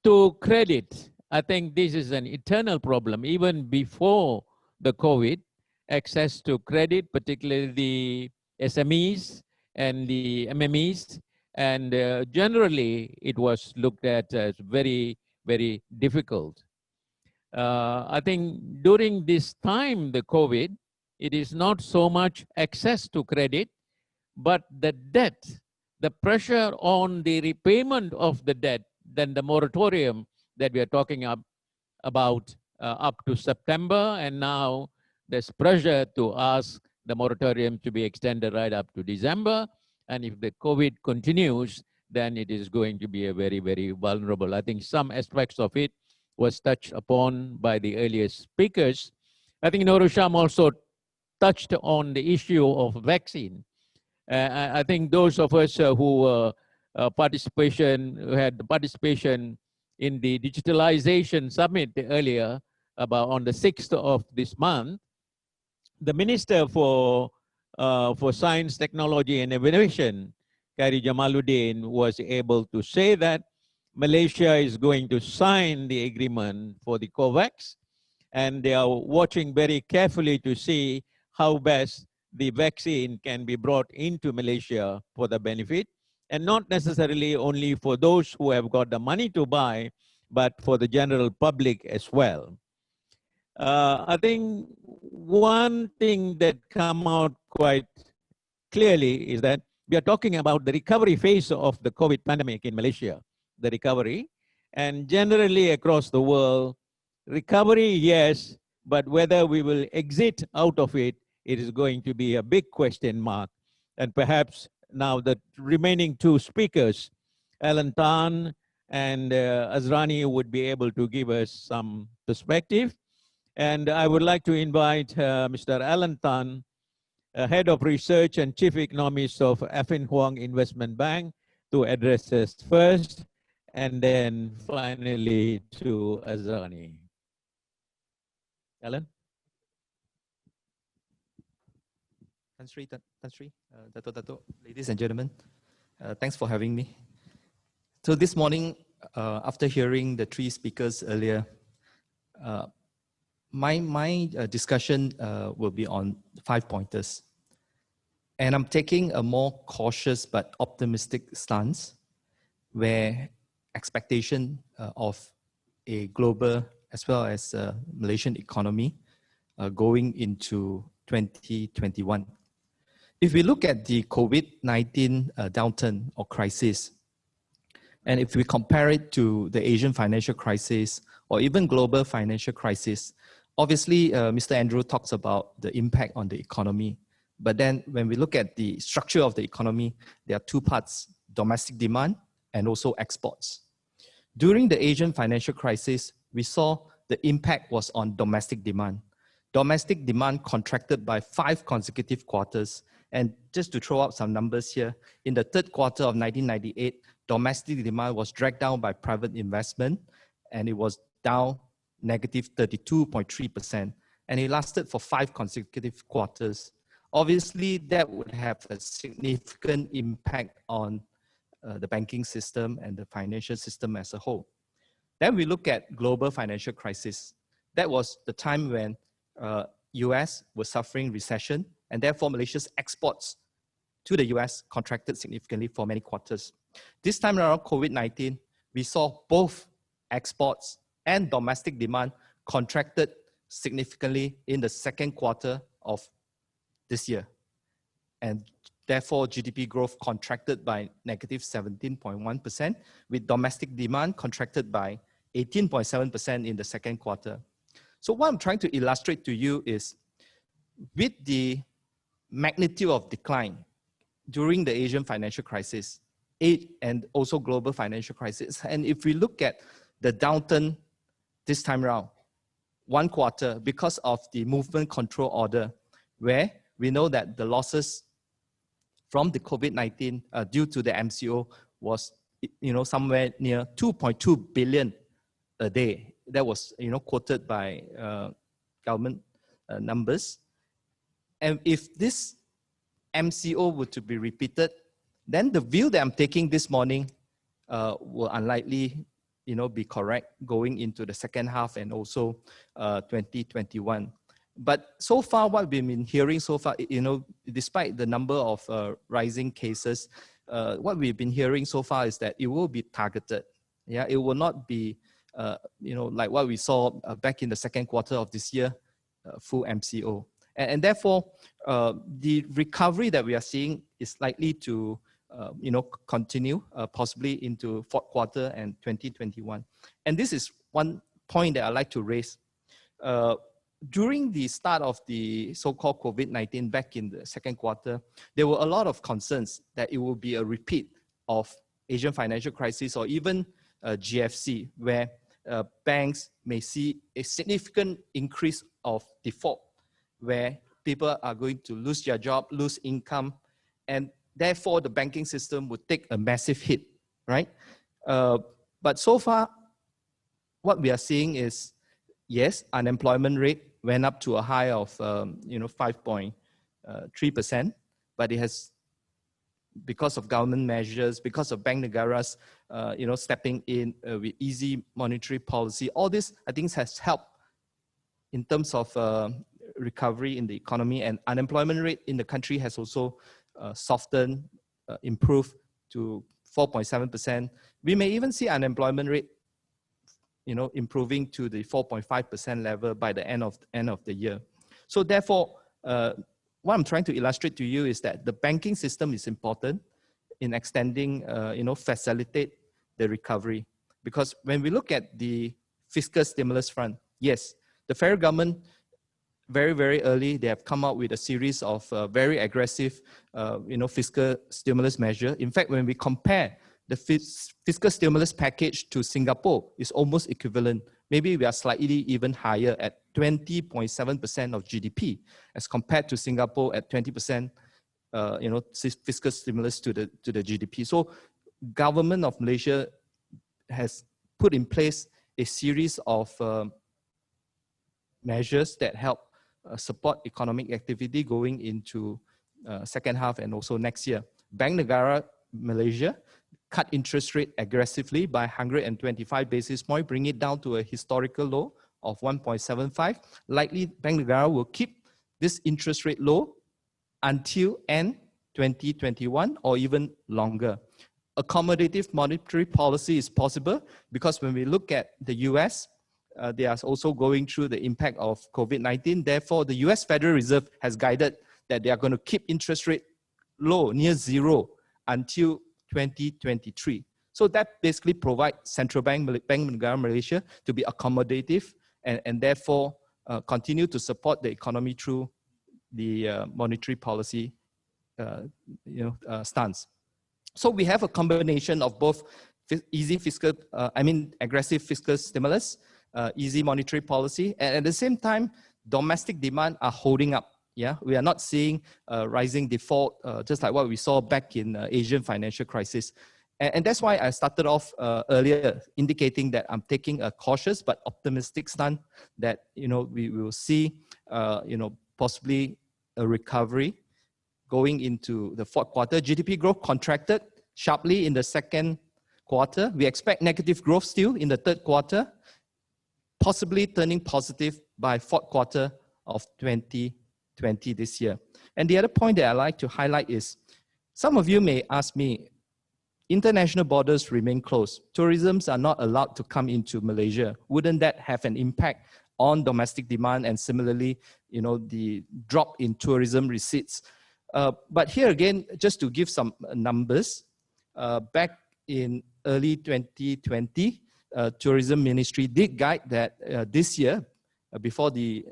to credit, I think this is an eternal problem. Even before the COVID, access to credit, particularly the SMEs and the MMEs, and generally it was looked at as very, very difficult. I think during this time, the COVID, it is not so much access to credit, but the debt, the pressure on the repayment of the debt, then the moratorium that we are talking about up to September, and now there's pressure to ask the moratorium to be extended right up to December. And if the COVID continues, then it is going to be a very, very vulnerable. I think some aspects of it was touched upon by the earlier speakers. I think Nurhisham also touched on the issue of vaccine. I think those of us who had participation in the digitalization summit earlier, about on the 6th of this month, the Minister for Science, Technology and Innovation, Khairi Jamaluddin, was able to say that Malaysia is going to sign the agreement for the COVAX, and they are watching very carefully to see how best the vaccine can be brought into Malaysia for the benefit, and not necessarily only for those who have got the money to buy, but for the general public as well. I think one thing that come out quite clearly is that we are talking about the recovery phase of the COVID pandemic in Malaysia, the recovery, and generally across the world, recovery, yes, but whether we will exit out of it, it is going to be a big question mark. And perhaps now the remaining two speakers, Alan Tan and Azrani, would be able to give us some perspective. And I would like to invite Mr. Alan Tan, Head of Research and Chief Economist of Affin Hwang Investment Bank, to address us first, and then finally to Azrani. Alan? Datuk, ladies and gentlemen, thanks for having me. So this morning, after hearing the three speakers earlier, my discussion will be on 5 pointers. And I'm taking a more cautious but optimistic stance, where expectation of a global as well as a Malaysian economy going into 2021. If we look at the COVID-19 downturn or crisis, and if we compare it to the Asian financial crisis or even global financial crisis, obviously Mr. Andrew talks about the impact on the economy. But then when we look at the structure of the economy, there are two parts: domestic demand and also exports. During the Asian financial crisis, we saw the impact was on domestic demand. Domestic demand contracted by 5 consecutive quarters. And just to throw out some numbers here, in the third quarter of 1998, domestic demand was dragged down by private investment, and it was down negative 32.3%. And it lasted for 5 consecutive quarters. Obviously, that would have a significant impact on the banking system and the financial system as a whole. Then we look at global financial crisis. That was the time when US was suffering recession, and therefore Malaysia's exports to the US contracted significantly for many quarters. This time around COVID-19, we saw both exports and domestic demand contracted significantly in the second quarter of this year. And therefore, GDP growth contracted by negative 17.1%, with domestic demand contracted by 18.7% in the second quarter. So what I'm trying to illustrate to you is, with the magnitude of decline during the Asian financial crisis and also global financial crisis, and if we look at the downturn this time around, 1 quarter, because of the movement control order, where we know that the losses from the COVID-19 due to the MCO was, somewhere near 2.2 billion a day. That was, quoted by government numbers. And if this MCO were to be repeated, then the view that I'm taking this morning will unlikely, be correct going into the second half and also 2021. But so far, what we've been hearing so far, despite the number of rising cases, what we've been hearing so far is that it will be targeted. Yeah, it will not be, like what we saw back in the second quarter of this year, full MCO. And therefore, the recovery that we are seeing is likely to, continue possibly into fourth quarter and 2021. And this is one point that I'd like to raise. During the start of the so-called COVID-19 back in the second quarter, there were a lot of concerns that it will be a repeat of Asian financial crisis or even GFC, where banks may see a significant increase of default, where people are going to lose their job, lose income, and therefore the banking system would take a massive hit, right? But so far, what we are seeing is, yes, unemployment rate went up to a high of 5.3%, but it has, because of government measures, because of Bank Negara's stepping in with easy monetary policy, all this I think has helped in terms of recovery in the economy, and unemployment rate in the country has also softened, improved to 4.7%. We may even see unemployment rate improving to the 4.5% level by the end of the year. So therefore, what I'm trying to illustrate to you is that the banking system is important in extending, facilitate the recovery. Because when we look at the fiscal stimulus front, yes, the federal government, very, very early, they have come out with a series of very aggressive, fiscal stimulus measure. In fact, when we compare the fiscal stimulus package to Singapore, is almost equivalent. Maybe we are slightly even higher at 20.7% of GDP as compared to Singapore at 20%, fiscal stimulus to the GDP. So government of Malaysia has put in place a series of measures that help support economic activity going into second half and also next year. Bank Negara Malaysia cut interest rate aggressively by 125 basis points, bring it down to a historical low of 1.75. Likely, Bank Negara will keep this interest rate low until end 2021 or even longer. Accommodative monetary policy is possible because when we look at the US, they are also going through the impact of COVID-19. Therefore, the US Federal Reserve has guided that they are going to keep interest rate low, near zero, until 2023. So that basically provides Central Bank Negara Malaysia to be accommodative and therefore continue to support the economy through the monetary policy stance. So we have a combination of both aggressive fiscal stimulus, easy monetary policy, and at the same time, domestic demand are holding up. Yeah, we are not seeing rising default, just like what we saw back in Asian financial crisis. And that's why I started off earlier indicating that I'm taking a cautious but optimistic stand that, we will see, possibly a recovery going into the fourth quarter. GDP growth contracted sharply in the second quarter. We expect negative growth still in the third quarter, possibly turning positive by fourth quarter of 2020 this year. And the other point that I like to highlight is, some of you may ask me, international borders remain closed. Tourisms are not allowed to come into Malaysia. Wouldn't that have an impact on domestic demand and similarly, the drop in tourism receipts? But here again, just to give some numbers, back in early 2020, Tourism Ministry did guide that this year, before the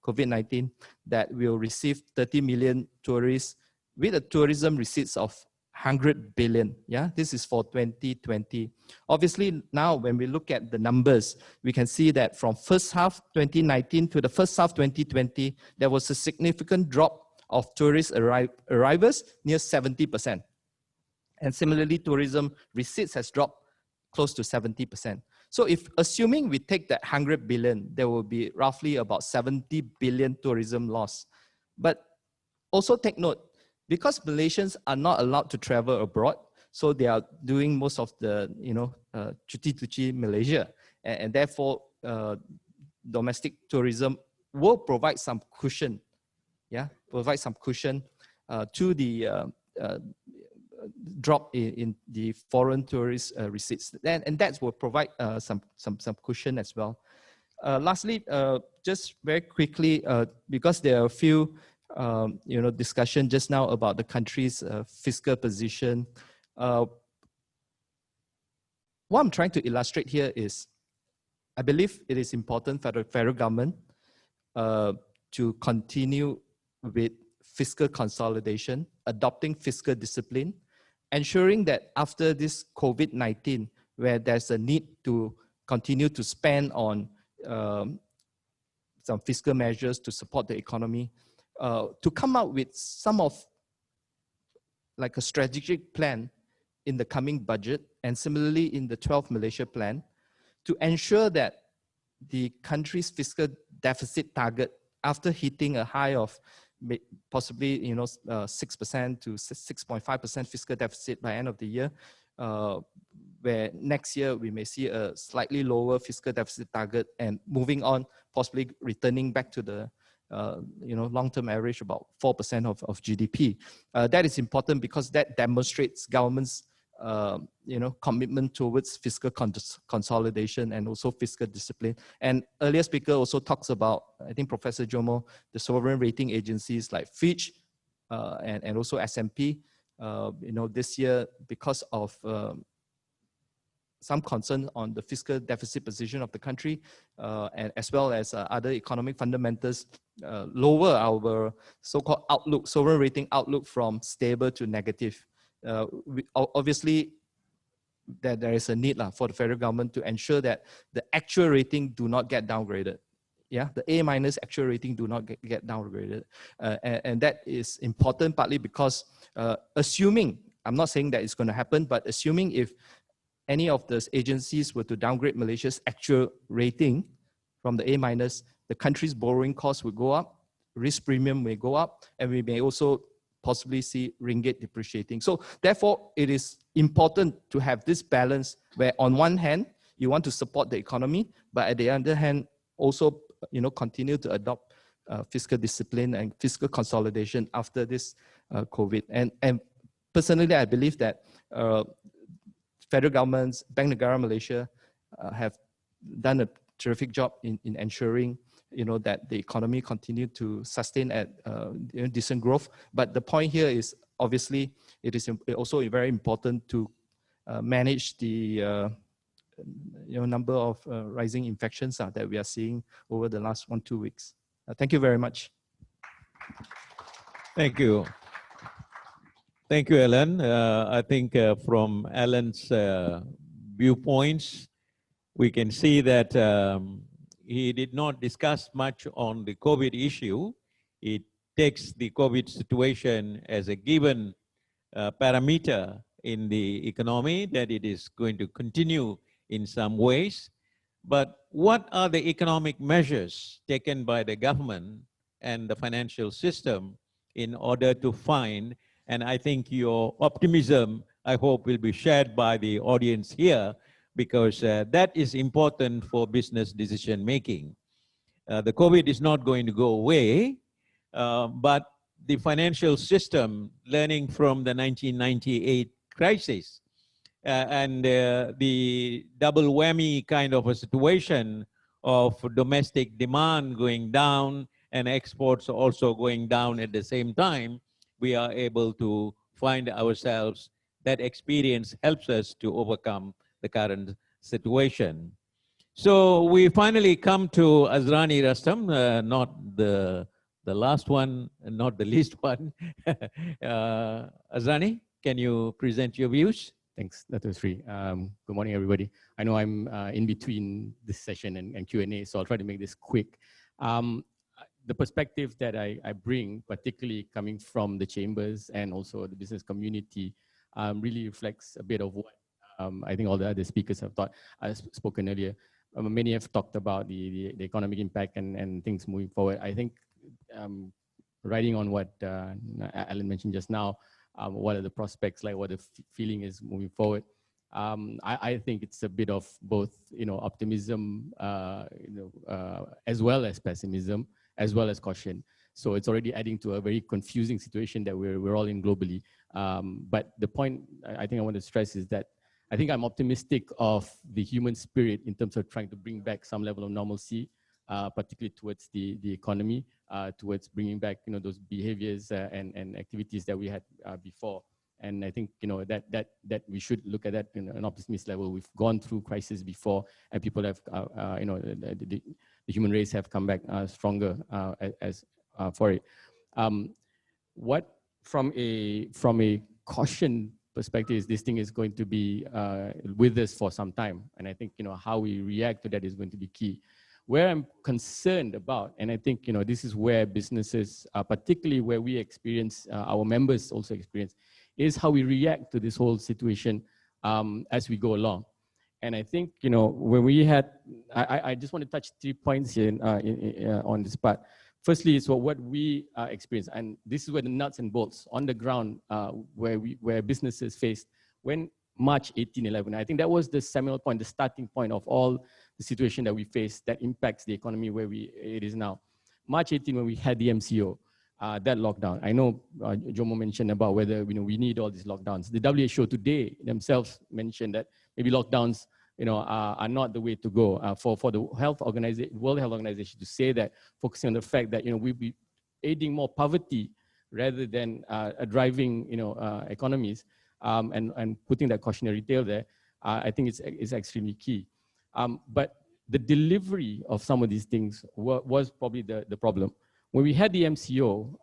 COVID-19, that we'll receive 30 million tourists with a tourism receipts of 100 billion. Yeah, this is for 2020. Obviously, now when we look at the numbers, we can see that from first half 2019 to the first half 2020, there was a significant drop of tourist arrivals, near 70%. And similarly, tourism receipts has dropped close to 70%. So if assuming we take that 100 billion, there will be roughly about 70 billion tourism loss. But Also take note, because Malaysians are not allowed to travel abroad, so they are doing most of the, cuti Malaysia, and therefore domestic tourism will provide some cushion, to the drop in the foreign tourist receipts, and that will provide some cushion as well. Lastly, just very quickly, because there are a few discussion just now about the country's fiscal position. What I'm trying to illustrate here is, I believe it is important for the federal government to continue with fiscal consolidation, adopting fiscal discipline, ensuring that after this COVID-19, where there's a need to continue to spend on some fiscal measures to support the economy, to come out with some of like a strategic plan in the coming budget, and similarly in the 12th Malaysia plan, to ensure that the country's fiscal deficit target, after hitting a high of possibly 6% to 6.5% fiscal deficit by end of the year, where next year we may see a slightly lower fiscal deficit target, and moving on, possibly returning back to the long-term average, about 4% of GDP. That is important because that demonstrates government's commitment towards fiscal consolidation and also fiscal discipline. And earlier speaker also talks about, I think Professor Jomo, the sovereign rating agencies like Fitch and also S&P. This year, because of some concern on the fiscal deficit position of the country, and as well as other economic fundamentals, lower our so-called outlook, sovereign rating outlook, from stable to negative. Obviously, there is a need for the federal government to ensure that the actual rating do not get downgraded. Yeah, the A- actual rating do not get downgraded. And that is important partly because assuming, I'm not saying that it's going to happen, but assuming if any of those agencies were to downgrade Malaysia's actual rating from the A-, the country's borrowing costs will go up, risk premium may go up, and we may also possibly see ringgit depreciating. So therefore, it is important to have this balance where on one hand, you want to support the economy, but at the other hand, also continue to adopt fiscal discipline and fiscal consolidation after this COVID. And personally, I believe that federal governments, Bank Negara Malaysia have done a terrific job in ensuring that the economy continue to sustain at decent growth. But the point here is, obviously, it is also very important to manage the number of rising infections that we are seeing over the last 1-2 weeks. Thank you very much. Thank you. Thank you, Alan. I think from Alan's viewpoints, we can see that he did not discuss much on the COVID issue. He takes the COVID situation as a given parameter in the economy, that it is going to continue in some ways. But what are the economic measures taken by the government and the financial system in order to find, and I think your optimism, I hope, will be shared by the audience here, because that is important for business decision making. The COVID is not going to go away, but the financial system, learning from the 1998 crisis, and the double whammy kind of a situation of domestic demand going down and exports also going down at the same time, we are able to find ourselves. That experience helps us to overcome the current situation. So we finally come to Azrani Rustam, not the last one, not the least one. Azrani, can you present your views? Thanks, Datuk Seri. Good morning, everybody. I know I'm in between this session and Q&A, so I'll try to make this quick. The perspective that I bring, particularly coming from the chambers and also the business community, really reflects a bit of what I think all the other speakers have spoken earlier. Many have talked about the economic impact and things moving forward. I think riding on what Alan mentioned just now, what are the prospects like, what the feeling is moving forward. I think it's a bit of both, optimism, as well as pessimism, as well as caution. So it's already adding to a very confusing situation that we're all in globally. But the point I think I want to stress is that I think I'm optimistic of the human spirit in terms of trying to bring back some level of normalcy, particularly towards the economy, towards bringing back those behaviors and activities that we had before. And I think that we should look at that in an optimist level. We've gone through crisis before, and people have the human race have come back stronger for it. What from a caution perspective is this thing is going to be with us for some time, and I think how we react to that is going to be key. Where I'm concerned about, and I think this is where businesses, particularly where we experience, our members also experience, is how we react to this whole situation as we go along. And I think when we had, I just want to touch 3 points here on this part. Firstly, is what we experienced, and this is where the nuts and bolts on the ground where businesses faced when March 18/11. I think that was the seminal point, the starting point of all the situation that we faced that impacts the economy where it is now. March 18, when we had the MCO, that lockdown. I know Jomo mentioned about whether we need all these lockdowns. The WHO today themselves mentioned that maybe lockdowns are not the way to go for the World Health Organization to say that, focusing on the fact that we'll be aiding more poverty rather than driving economies and putting that cautionary tale there. I think it's extremely key. But the delivery of some of these things was probably the problem. When we had the MCO,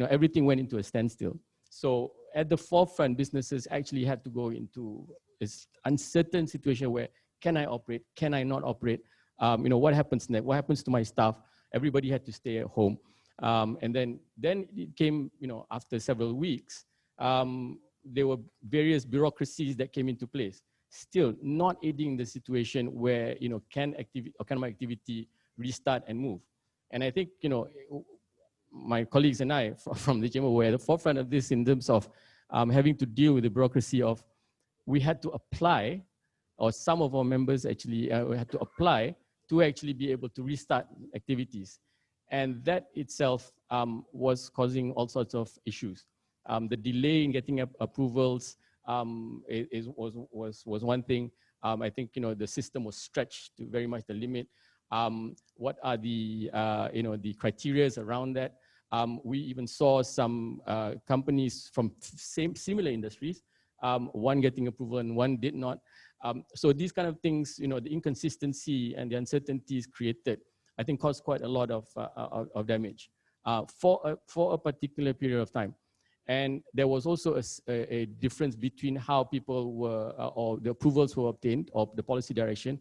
everything went into a standstill. So at the forefront, businesses actually had to go into this uncertain situation where, can I operate? Can I not operate? What happens next? What happens to my staff? Everybody had to stay at home. And then it came, after several weeks, there were various bureaucracies that came into place, still not aiding the situation where, can economic activity restart and move. And I think, my colleagues and I from the Jomo were at the forefront of this in terms of having to deal with the bureaucracy of, we had to apply, or some of our members actually had to apply to actually be able to restart activities. And that itself was causing all sorts of issues. The delay in getting approvals was one thing. I think the system was stretched to very much the limit. What are the the criteria around that? We even saw some companies from similar industries, one getting approval and one did not. So these kind of things, the inconsistency and the uncertainties created, I think, caused quite a lot of damage for a particular period of time. And there was also a difference between how people were, or the approvals were obtained of the policy direction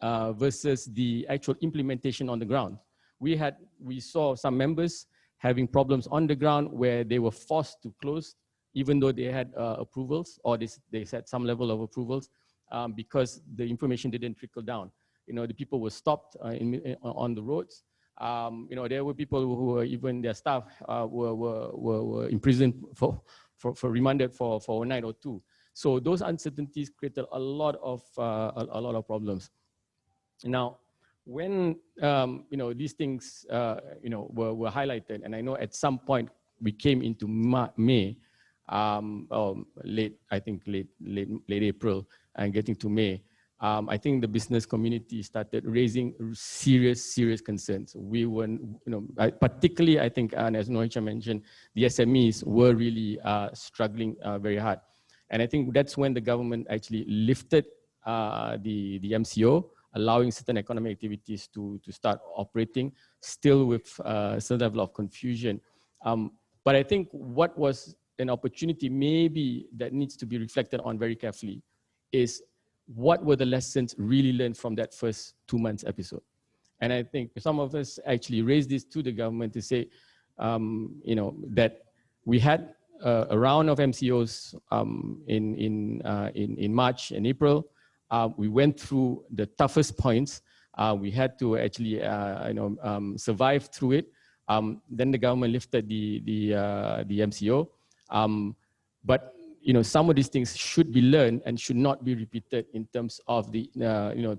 versus the actual implementation on the ground. We saw some members having problems on the ground where they were forced to close, even though they had approvals, or they had some level of approvals, because the information didn't trickle down. The people were stopped on the roads. There were people who were, even their staff were imprisoned for remanded for a night or two. So those uncertainties created a lot of problems. Now, when these things were highlighted, and I know at some point we came into May, late April and getting to May, I think the business community started raising serious concerns. We were, particularly, I think, and as Nurhisham mentioned, the SMEs were really struggling very hard. And I think that's when the government actually lifted the MCO, allowing certain economic activities to start operating, still with some level of confusion. But I think what was an opportunity maybe that needs to be reflected on very carefully is, what were the lessons really learned from that first 2 months episode? And I think some of us actually raised this to the government to say, that we had a round of MCOs in March and April. We went through the toughest points. We had to actually, survive through it. Then the government lifted the MCO. But some of these things should be learned and should not be repeated in terms of the,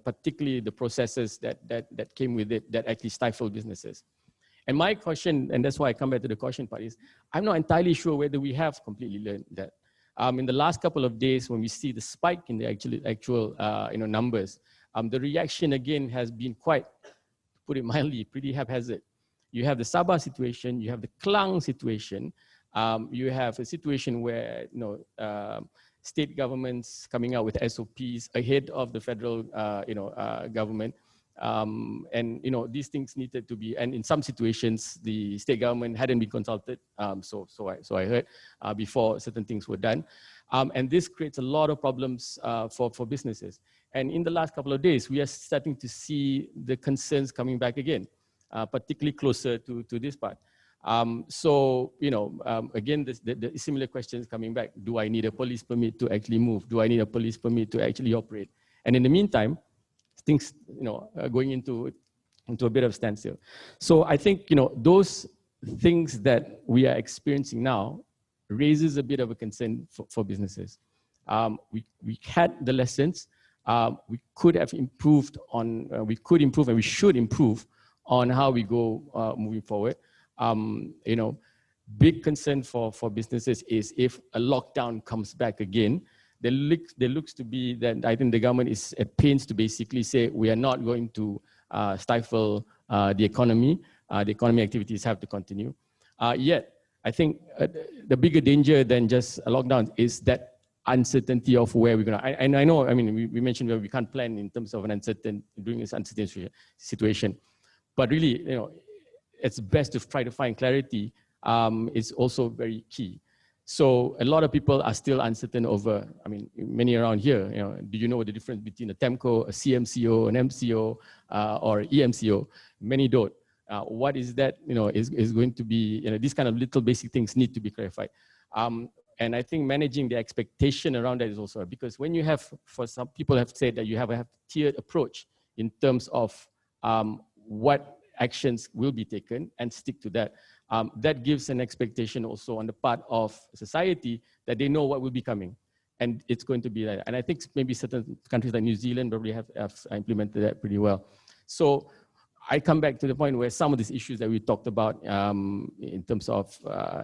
particularly the processes that came with it that actually stifle businesses. And my question, and that's why I come back to the caution part, is I'm not entirely sure whether we have completely learned that. In the last couple of days, when we see the spike in the actual numbers, the reaction again has been quite, to put it mildly, pretty haphazard. You have the Sabah situation, you have the Klang situation, you have a situation where state governments coming out with SOPs ahead of the federal government. And these things needed to be, and in some situations the state government hadn't been consulted, so I heard, before certain things were done, and this creates a lot of problems for businesses. And in the last couple of days we are starting to see the concerns coming back again, particularly closer to this part. Again, the similar questions coming back. Do I need a police permit to actually move? Do I need a police permit to actually operate? And in the meantime, things are going into a bit of standstill. So I think those things that we are experiencing now raises a bit of a concern for businesses. We had the lessons. We could have improved on. We could improve, and we should improve on how we go moving forward. Big concern for businesses is if a lockdown comes back again. There looks to be that I think the government is at pains to basically say we are not going to stifle the economy. The economy activities have to continue. Yet, I think the bigger danger than just a lockdown is that uncertainty of where we're going to. And I know, we mentioned where we can't plan in terms of during this uncertain situation. But really, it's best to try to find clarity. Is also very key. So a lot of people are still uncertain over, many around here, do you know the difference between a TEMCO, a CMCO, an MCO, or EMCO? Many don't. What is that, is going to be, these kind of little basic things need to be clarified. And I think managing the expectation around that is also, because when you have, for some people have said that you have a tiered approach in terms of what actions will be taken and stick to that. That gives an expectation also on the part of society that they know what will be coming, and it's going to be like that. And I think maybe certain countries like New Zealand probably have implemented that pretty well. So I come back to the point where some of these issues that we talked about in terms of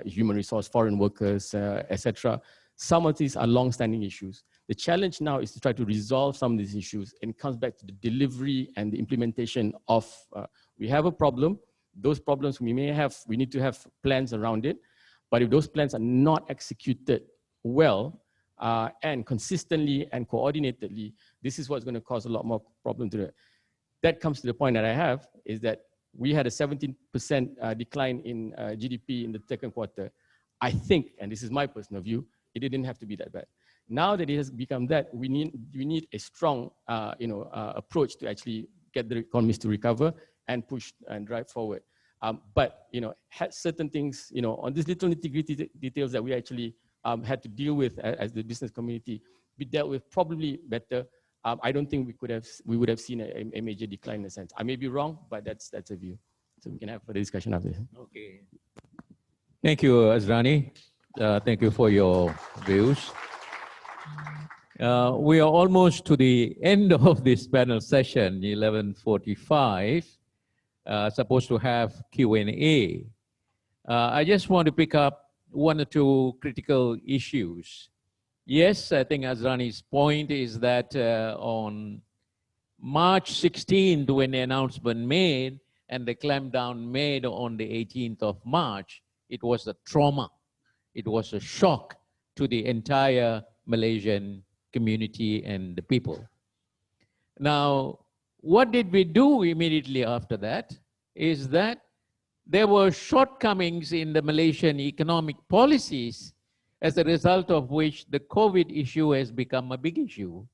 human resource, foreign workers, etc., some of these are long-standing issues. The challenge now is to try to resolve some of these issues, and it comes back to the delivery and the implementation of, we have a problem. Those problems we need to have plans around it. But if those plans are not executed well and consistently and coordinatedly, this is what's going to cause a lot more problem to it. That comes to the point that I have, is that we had a 17% decline in GDP in the second quarter. I think, and this is my personal view, it didn't have to be that bad. Now that it has become that, we need a strong approach to actually get the economies to recover and push and drive forward. But had certain things, on these little nitty-gritty details that we actually had to deal with as the business community, be dealt with probably better. I don't think we would have seen a major decline in a sense. I may be wrong, but that's a view. So we can have further discussion after this. Okay. Thank you, Azrani. Thank you for your views. We are almost to the end of this panel session, 11:45. Supposed to have Q&A. I just want to pick up one or two critical issues. Yes, I think Azrani's point is that on March 16th, when the announcement made and the clampdown made on the 18th of March, it was a trauma. It was a shock to the entire Malaysian community and the people. Now, what did we do immediately after that is that there were shortcomings in the Malaysian economic policies, as a result of which the COVID issue has become a big issue.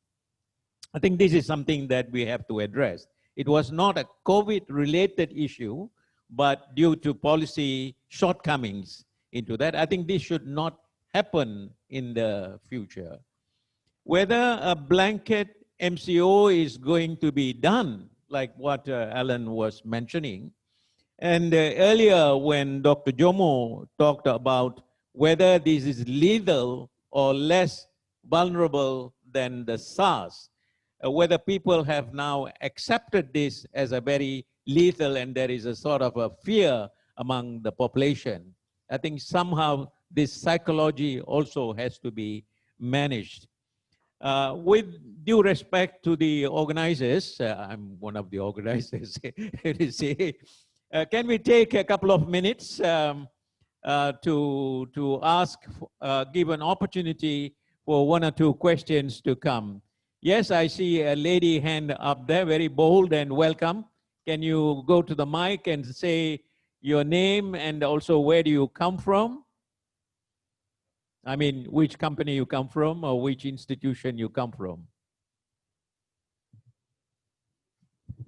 I think this is something that we have to address. It was not a COVID-related issue, but due to policy shortcomings into that. I think this should not happen in the future. Whether a blanket MCO is going to be done, like what Alan was mentioning, And earlier when Dr. Jomo talked about whether this is lethal or less vulnerable than the SARS, whether people have now accepted this as a very lethal and there is a sort of a fear among the population. I think somehow this psychology also has to be managed. With due respect to the organizers, I'm one of the organizers, can we take a couple of minutes to ask, give an opportunity for one or two questions to come? Yes, I see a lady hand up there, very bold and welcome. Can you go to the mic and say your name and also where do you come from? I mean, which company you come from or which institution you come from?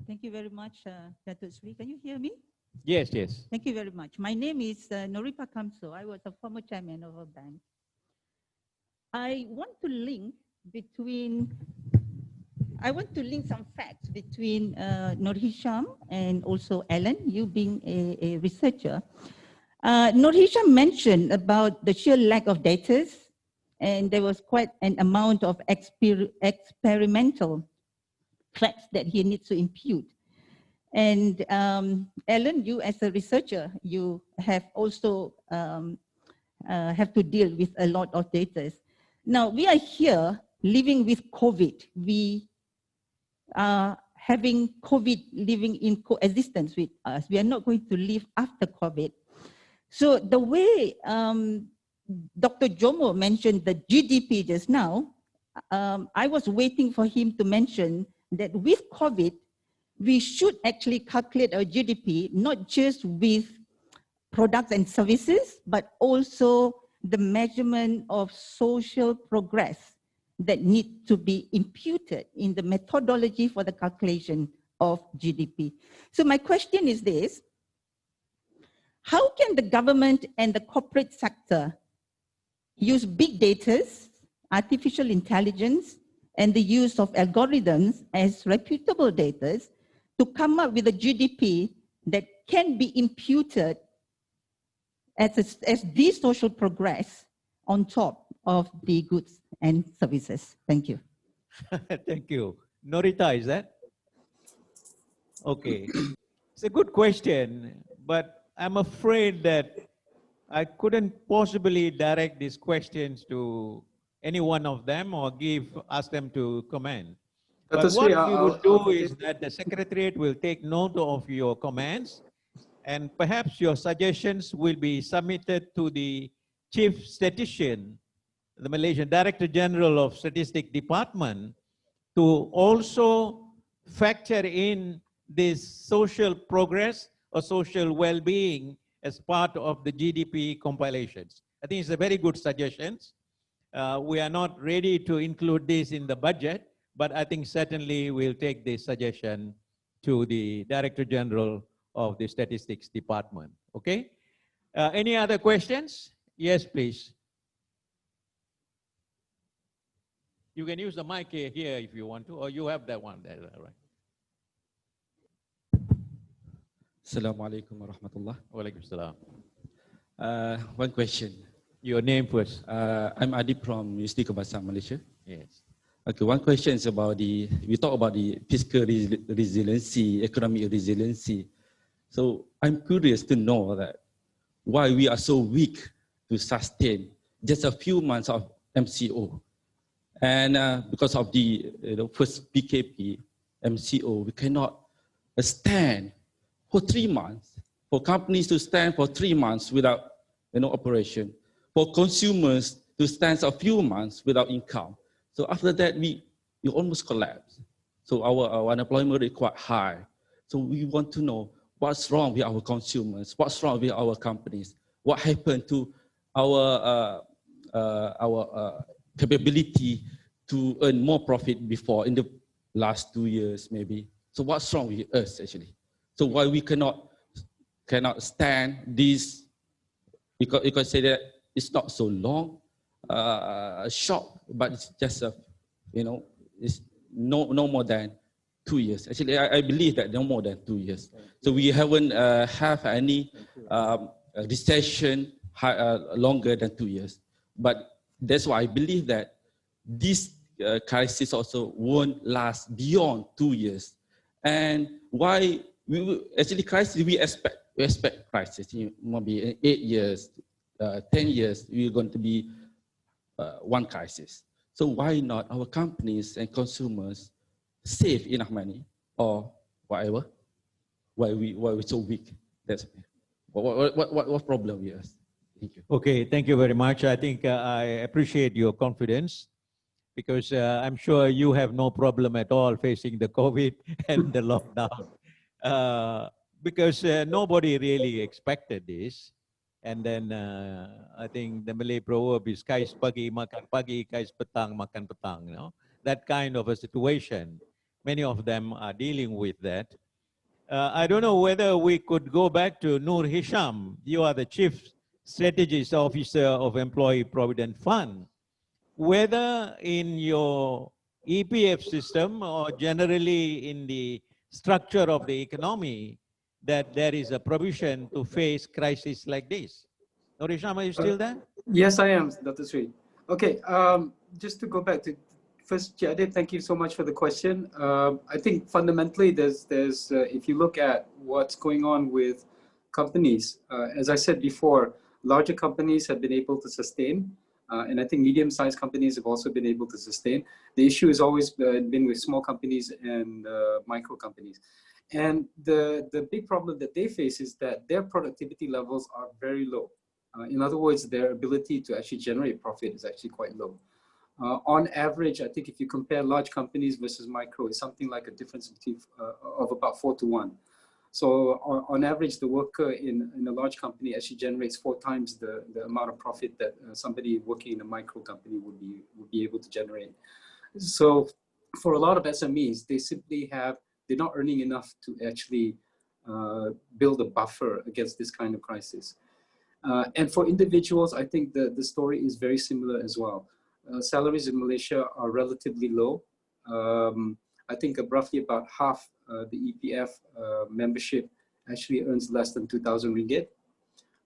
Thank you very much, Datuk Sri. Can you hear me? Yes, yes. Thank you very much. My name is Nurhisham Kamso. I was a former chairman of a bank. I want to link some facts between Nurhisham and also Alan, you being a researcher. Nurhisham mentioned about the sheer lack of data, and there was quite an amount of experimental facts that he needs to impute. And Alan, you as a researcher, you have also have to deal with a lot of data. Now, we are here living with COVID. We are having COVID living in coexistence with us. We are not going to live after COVID. So the way Dr. Jomo mentioned the GDP just now, I was waiting for him to mention that with COVID, we should actually calculate our GDP, not just with products and services, but also the measurement of social progress that need to be imputed in the methodology for the calculation of GDP. So my question is this: how can the government and the corporate sector use big data, artificial intelligence, and the use of algorithms as reputable data to come up with a GDP that can be imputed as the social progress on top of the goods and services? Thank you. Thank you. Norita, is that? Okay. It's a good question, but I'm afraid that I couldn't possibly direct these questions to any one of them or ask them to comment. But what we would do is that the Secretariat will take note of your comments, and perhaps your suggestions will be submitted to the Chief Statistician, the Malaysian Director General of Statistics Department, to also factor in this social progress or social well-being as part of the GDP compilations. I think it's a very good suggestion. We are not ready to include this in the budget, but I think certainly we'll take this suggestion to the Director General of the Statistics Department. Okay? Any other questions? Yes, please. You can use the mic here if you want to, or you have that one there, right? Assalamu alaikum wa rahmatullah. Wa alaikum salam. One question. Your name first. I'm Adi from University Kebangsaan Malaysia. Yes. Okay, one question is about we talk about the fiscal resiliency, economic resiliency. So I'm curious to know that why we are so weak to sustain just a few months of MCO. And because of the first PKP, MCO, we cannot stand for 3 months, for companies to stand for 3 months without operation, for consumers to stand a few months without income. So after that, we almost collapse. So our unemployment rate is quite high. So we want to know what's wrong with our consumers, what's wrong with our companies, what happened to our capability to earn more profit before in the last 2 years maybe. So what's wrong with us actually? So why we cannot stand this? You can say that it's not so long, shock, but it's just it's no more than 2 years. Actually, I believe that no more than 2 years. So we haven't have any recession longer than 2 years. But that's why I believe that this crisis also won't last beyond 2 years. And why we will, actually crisis, we expect crisis, maybe 8 years, 10 years, we're going to be one crisis. So why not our companies and consumers save enough money or whatever? Why we so weak? That's what problem we have. Thank you. Okay, thank you very much. I think I appreciate your confidence because I'm sure you have no problem at all facing the COVID and the lockdown because nobody really expected this. And then I think the Malay proverb is kais pagi makan pagi, kais petang makan petang, you know, that kind of a situation. Many of them are dealing with that. I don't know whether we could go back to Nurhisham. You are the Chief Strategist Officer of Employee Provident Fund. Whether in your EPF system or generally in the structure of the economy, that there is a provision to face crisis like this. Nurhisham, are you still there? Yes, I am, Dr. Sri. Okay, just to go back to first, Jadid, thank you so much for the question. I think fundamentally, there's if you look at what's going on with companies, as I said before, larger companies have been able to sustain, and I think medium-sized companies have also been able to sustain. The issue has always been with small companies and micro companies. And the big problem that they face is that their productivity levels are very low. In other words, their ability to actually generate profit is actually quite low. On average, I think if you compare large companies versus micro, it's something like a difference between, of about 4 to 1. So on average, the worker in a large company actually generates 4 times the amount of profit that somebody working in a micro company would be able to generate. So for a lot of SMEs, they're not earning enough to actually build a buffer against this kind of crisis. And for individuals, I think the story is very similar as well. Salaries in Malaysia are relatively low. I think roughly about half the EPF membership actually earns less than 2,000 ringgit.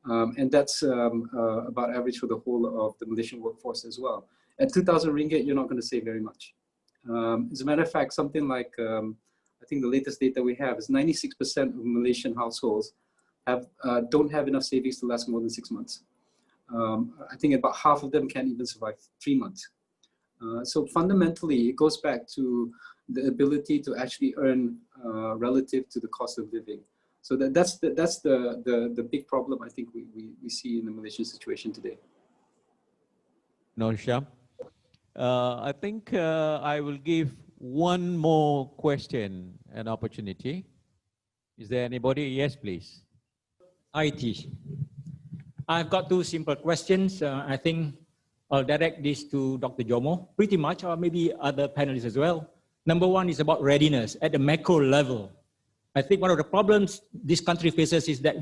And that's about average for the whole of the Malaysian workforce as well. At 2,000 ringgit, you're not going to save very much. As a matter of fact, something like, I think the latest data we have is 96% of Malaysian households don't have enough savings to last more than 6 months. I think about half of them can't even survive 3 months. So fundamentally, it goes back to the ability to actually earn relative to the cost of living. So that's the big problem I think we see in the Malaysian situation today. Nurhisham, I think I will give one more question an opportunity. Is there anybody? Yes, please. IT. I've got 2 simple questions. I think I'll direct this to Dr. Jomo, pretty much, or maybe other panelists as well. Number 1 is about readiness at the macro level. I think one of the problems this country faces is that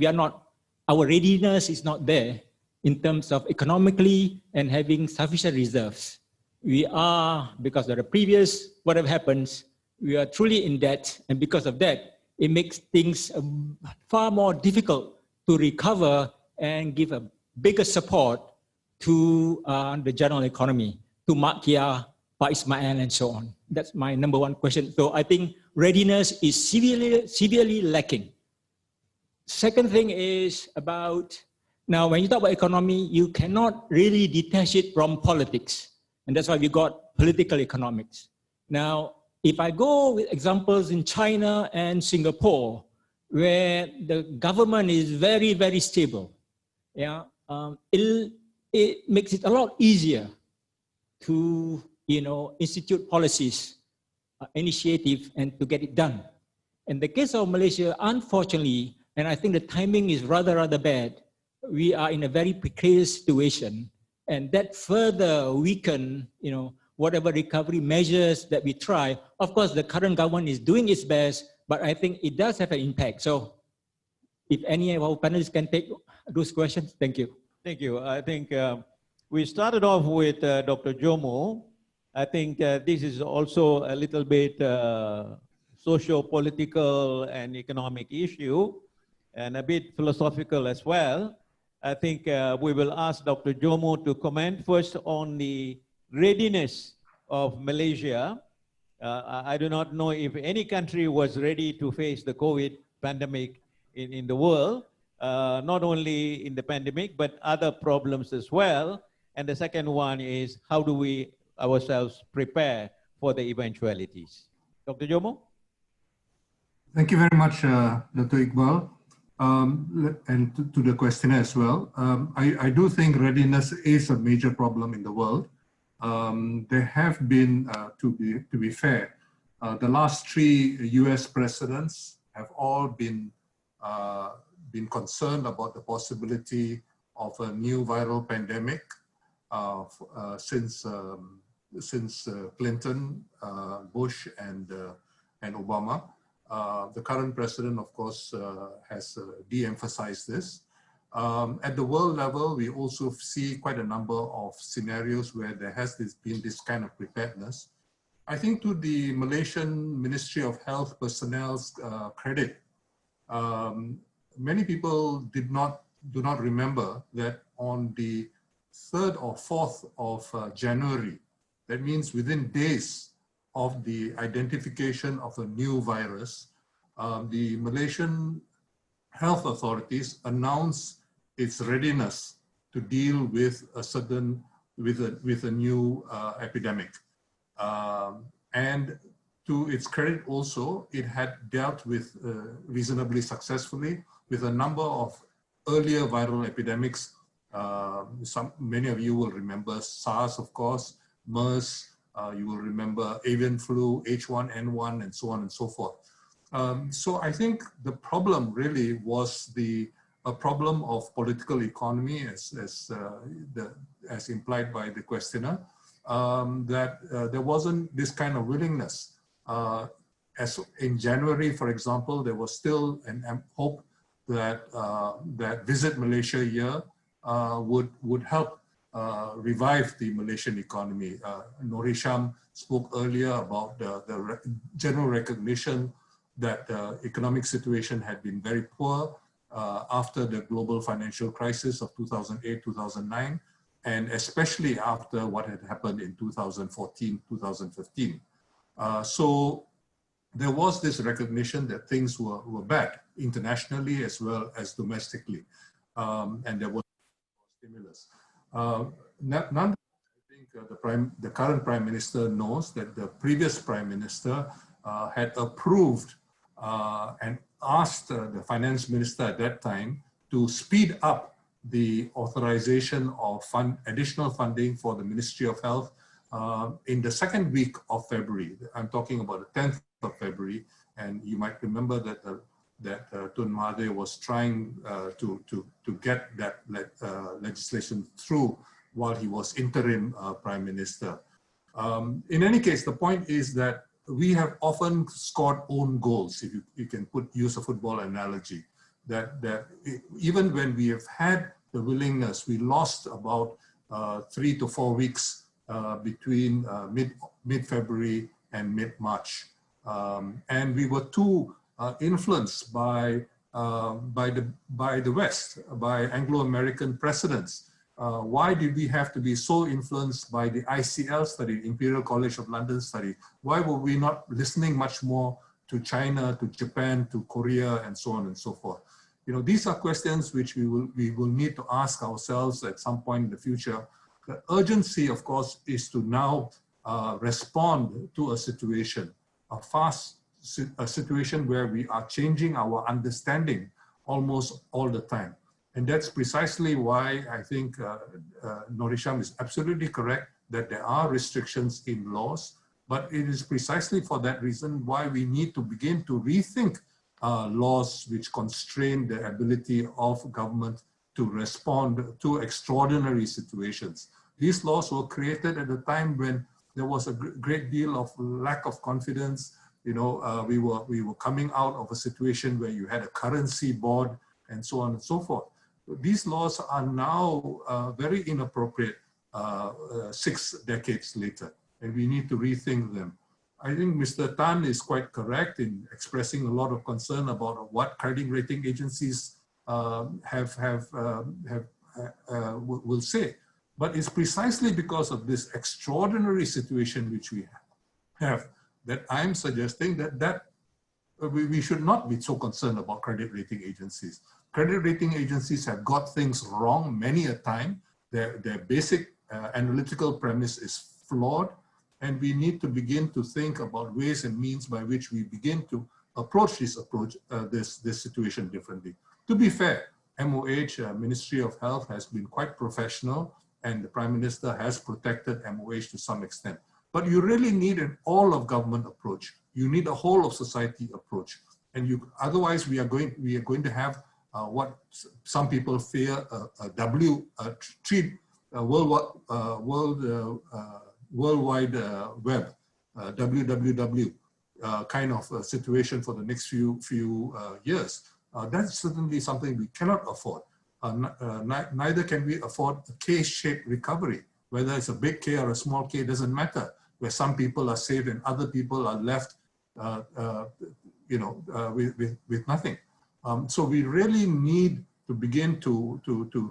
our readiness is not there in terms of economically and having sufficient reserves. We are, because of the previous, whatever happens, we are truly in debt. And because of that, it makes things far more difficult to recover and give a bigger support to the general economy, to MICCI, Pak Ismail, and so on. That's my number 1 question. So I think readiness is severely lacking. Second thing is about, now when you talk about economy, you cannot really detach it from politics. And that's why we got political economics. Now, if I go with examples in China and Singapore, where the government is very, very stable, yeah, it makes it a lot easier to, institute policies, initiative, and to get it done. In the case of Malaysia, unfortunately, and I think the timing is rather bad, we are in a very precarious situation, and that further weaken, whatever recovery measures that we try. Of course, the current government is doing its best, but I think it does have an impact. So if any of our panelists can take those questions, thank you. Thank you. I think we started off with Dr. Jomo. I think this is also a little bit socio-political and economic issue, and a bit philosophical as well. I think we will ask Dr. Jomo to comment first on the readiness of Malaysia. I do not know if any country was ready to face the COVID pandemic in the world, not only in the pandemic, but other problems as well. And the second one is, how do we ourselves prepare for the eventualities? Dr. Jomo? Thank you very much, Dr. Iqbal. And to the questioner as well. I do think readiness is a major problem in the world. There have been, to be fair, the last 3 US presidents have all been concerned about the possibility of a new viral pandemic since Clinton, Bush, and Obama. The current president, of course, has de-emphasized this. At the world level, we also see quite a number of scenarios where there has been this kind of preparedness. I think to the Malaysian Ministry of Health personnel's credit, many people do not remember that on the 3rd or 4th of January, that means within days of the identification of a new virus, the Malaysian health authorities announced its readiness to deal with a new epidemic. And to its credit also, it had dealt with reasonably successfully with a number of earlier viral epidemics. Many of you will remember SARS, of course, MES, you will remember avian flu, H1N1, and so on and so forth. So I think the problem really was a problem of political economy, as implied by the questioner, that there wasn't this kind of willingness. As in January, for example, there was still an hope that that Visit Malaysia year would help revive the Malaysian economy. Nurhisham spoke earlier about the general recognition that the economic situation had been very poor after the global financial crisis of 2008-2009, and especially after what had happened in 2014-2015. So there was this recognition that things were bad internationally as well as domestically, and there was stimulus. Nonetheless, I think the current Prime Minister knows that the previous Prime Minister had approved and asked the Finance Minister at that time to speed up the authorization of additional funding for the Ministry of Health in the second week of February. I'm talking about the 10th of February, and you might remember that Tun Mahathir was trying to get that legislation through while he was interim Prime Minister. In any case, the point is that we have often scored own goals, if you can use a football analogy, that even when we have had the willingness, we lost about 3 to 4 weeks between mid-February and mid-March. And we were too influenced by the West, by Anglo-American precedents. Why did we have to be so influenced by the ICL study, Imperial College of London study? Why were we not listening much more to China, to Japan, to Korea, and so on and so forth? You know, these are questions which we will need to ask ourselves at some point in the future. The urgency, of course, is to now respond to a situation, a situation where we are changing our understanding almost all the time. And that's precisely why I think Nurhisham is absolutely correct that there are restrictions in laws, but it is precisely for that reason why we need to begin to rethink laws which constrain the ability of government to respond to extraordinary situations. These laws were created at a time when there was a great deal of lack of confidence. You know, we were coming out of a situation where you had a currency board and so on and so forth. These laws are now very inappropriate 6 decades later, and we need to rethink them. I think Mr. Tan is quite correct in expressing a lot of concern about what credit rating agencies will say. But it's precisely because of this extraordinary situation which we have that I'm suggesting that we should not be so concerned about credit rating agencies. Credit rating agencies have got things wrong many a time. Their basic analytical premise is flawed, and we need to begin to think about ways and means by which we begin to approach this situation differently. To be fair, MOH, Ministry of Health, has been quite professional, and the Prime Minister has protected MOH to some extent. But you really need an all-of-government approach. You need a whole-of-society approach, and otherwise we are going to have what some people fear worldwide web, WWW kind of situation for the next few years. That's certainly something we cannot afford. Neither can we afford a K-shaped recovery. Whether it's a big K or a small K, doesn't matter, where some people are saved and other people are left with nothing. So we really need to begin to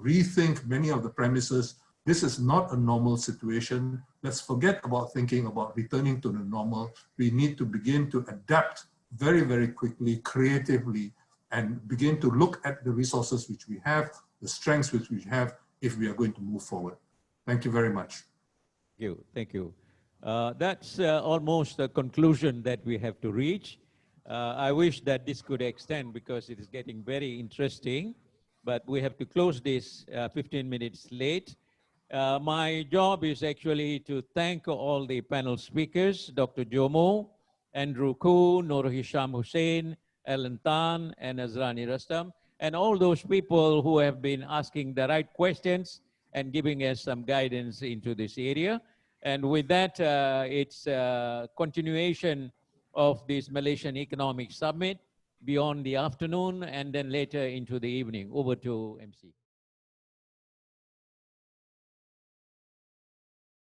rethink many of the premises. This is not a normal situation. Let's forget about thinking about returning to the normal. We need to begin to adapt very, very quickly, creatively, and begin to look at the resources which we have, the strengths which we have, if we are going to move forward. Thank you very much. Thank you. Thank you. That's almost a conclusion that we have to reach. I wish that this could extend because it is getting very interesting, but we have to close this 15 minutes late. My job is actually to thank all the panel speakers, Dr. Jomo, Andrew Khoo, Nurhisham Hussein, Alan Tan, and Azrani Rustam, and all those people who have been asking the right questions and giving us some guidance into this area. And with that, it's a continuation of this Malaysian Economic Summit beyond the afternoon and then later into the evening. Over to MC.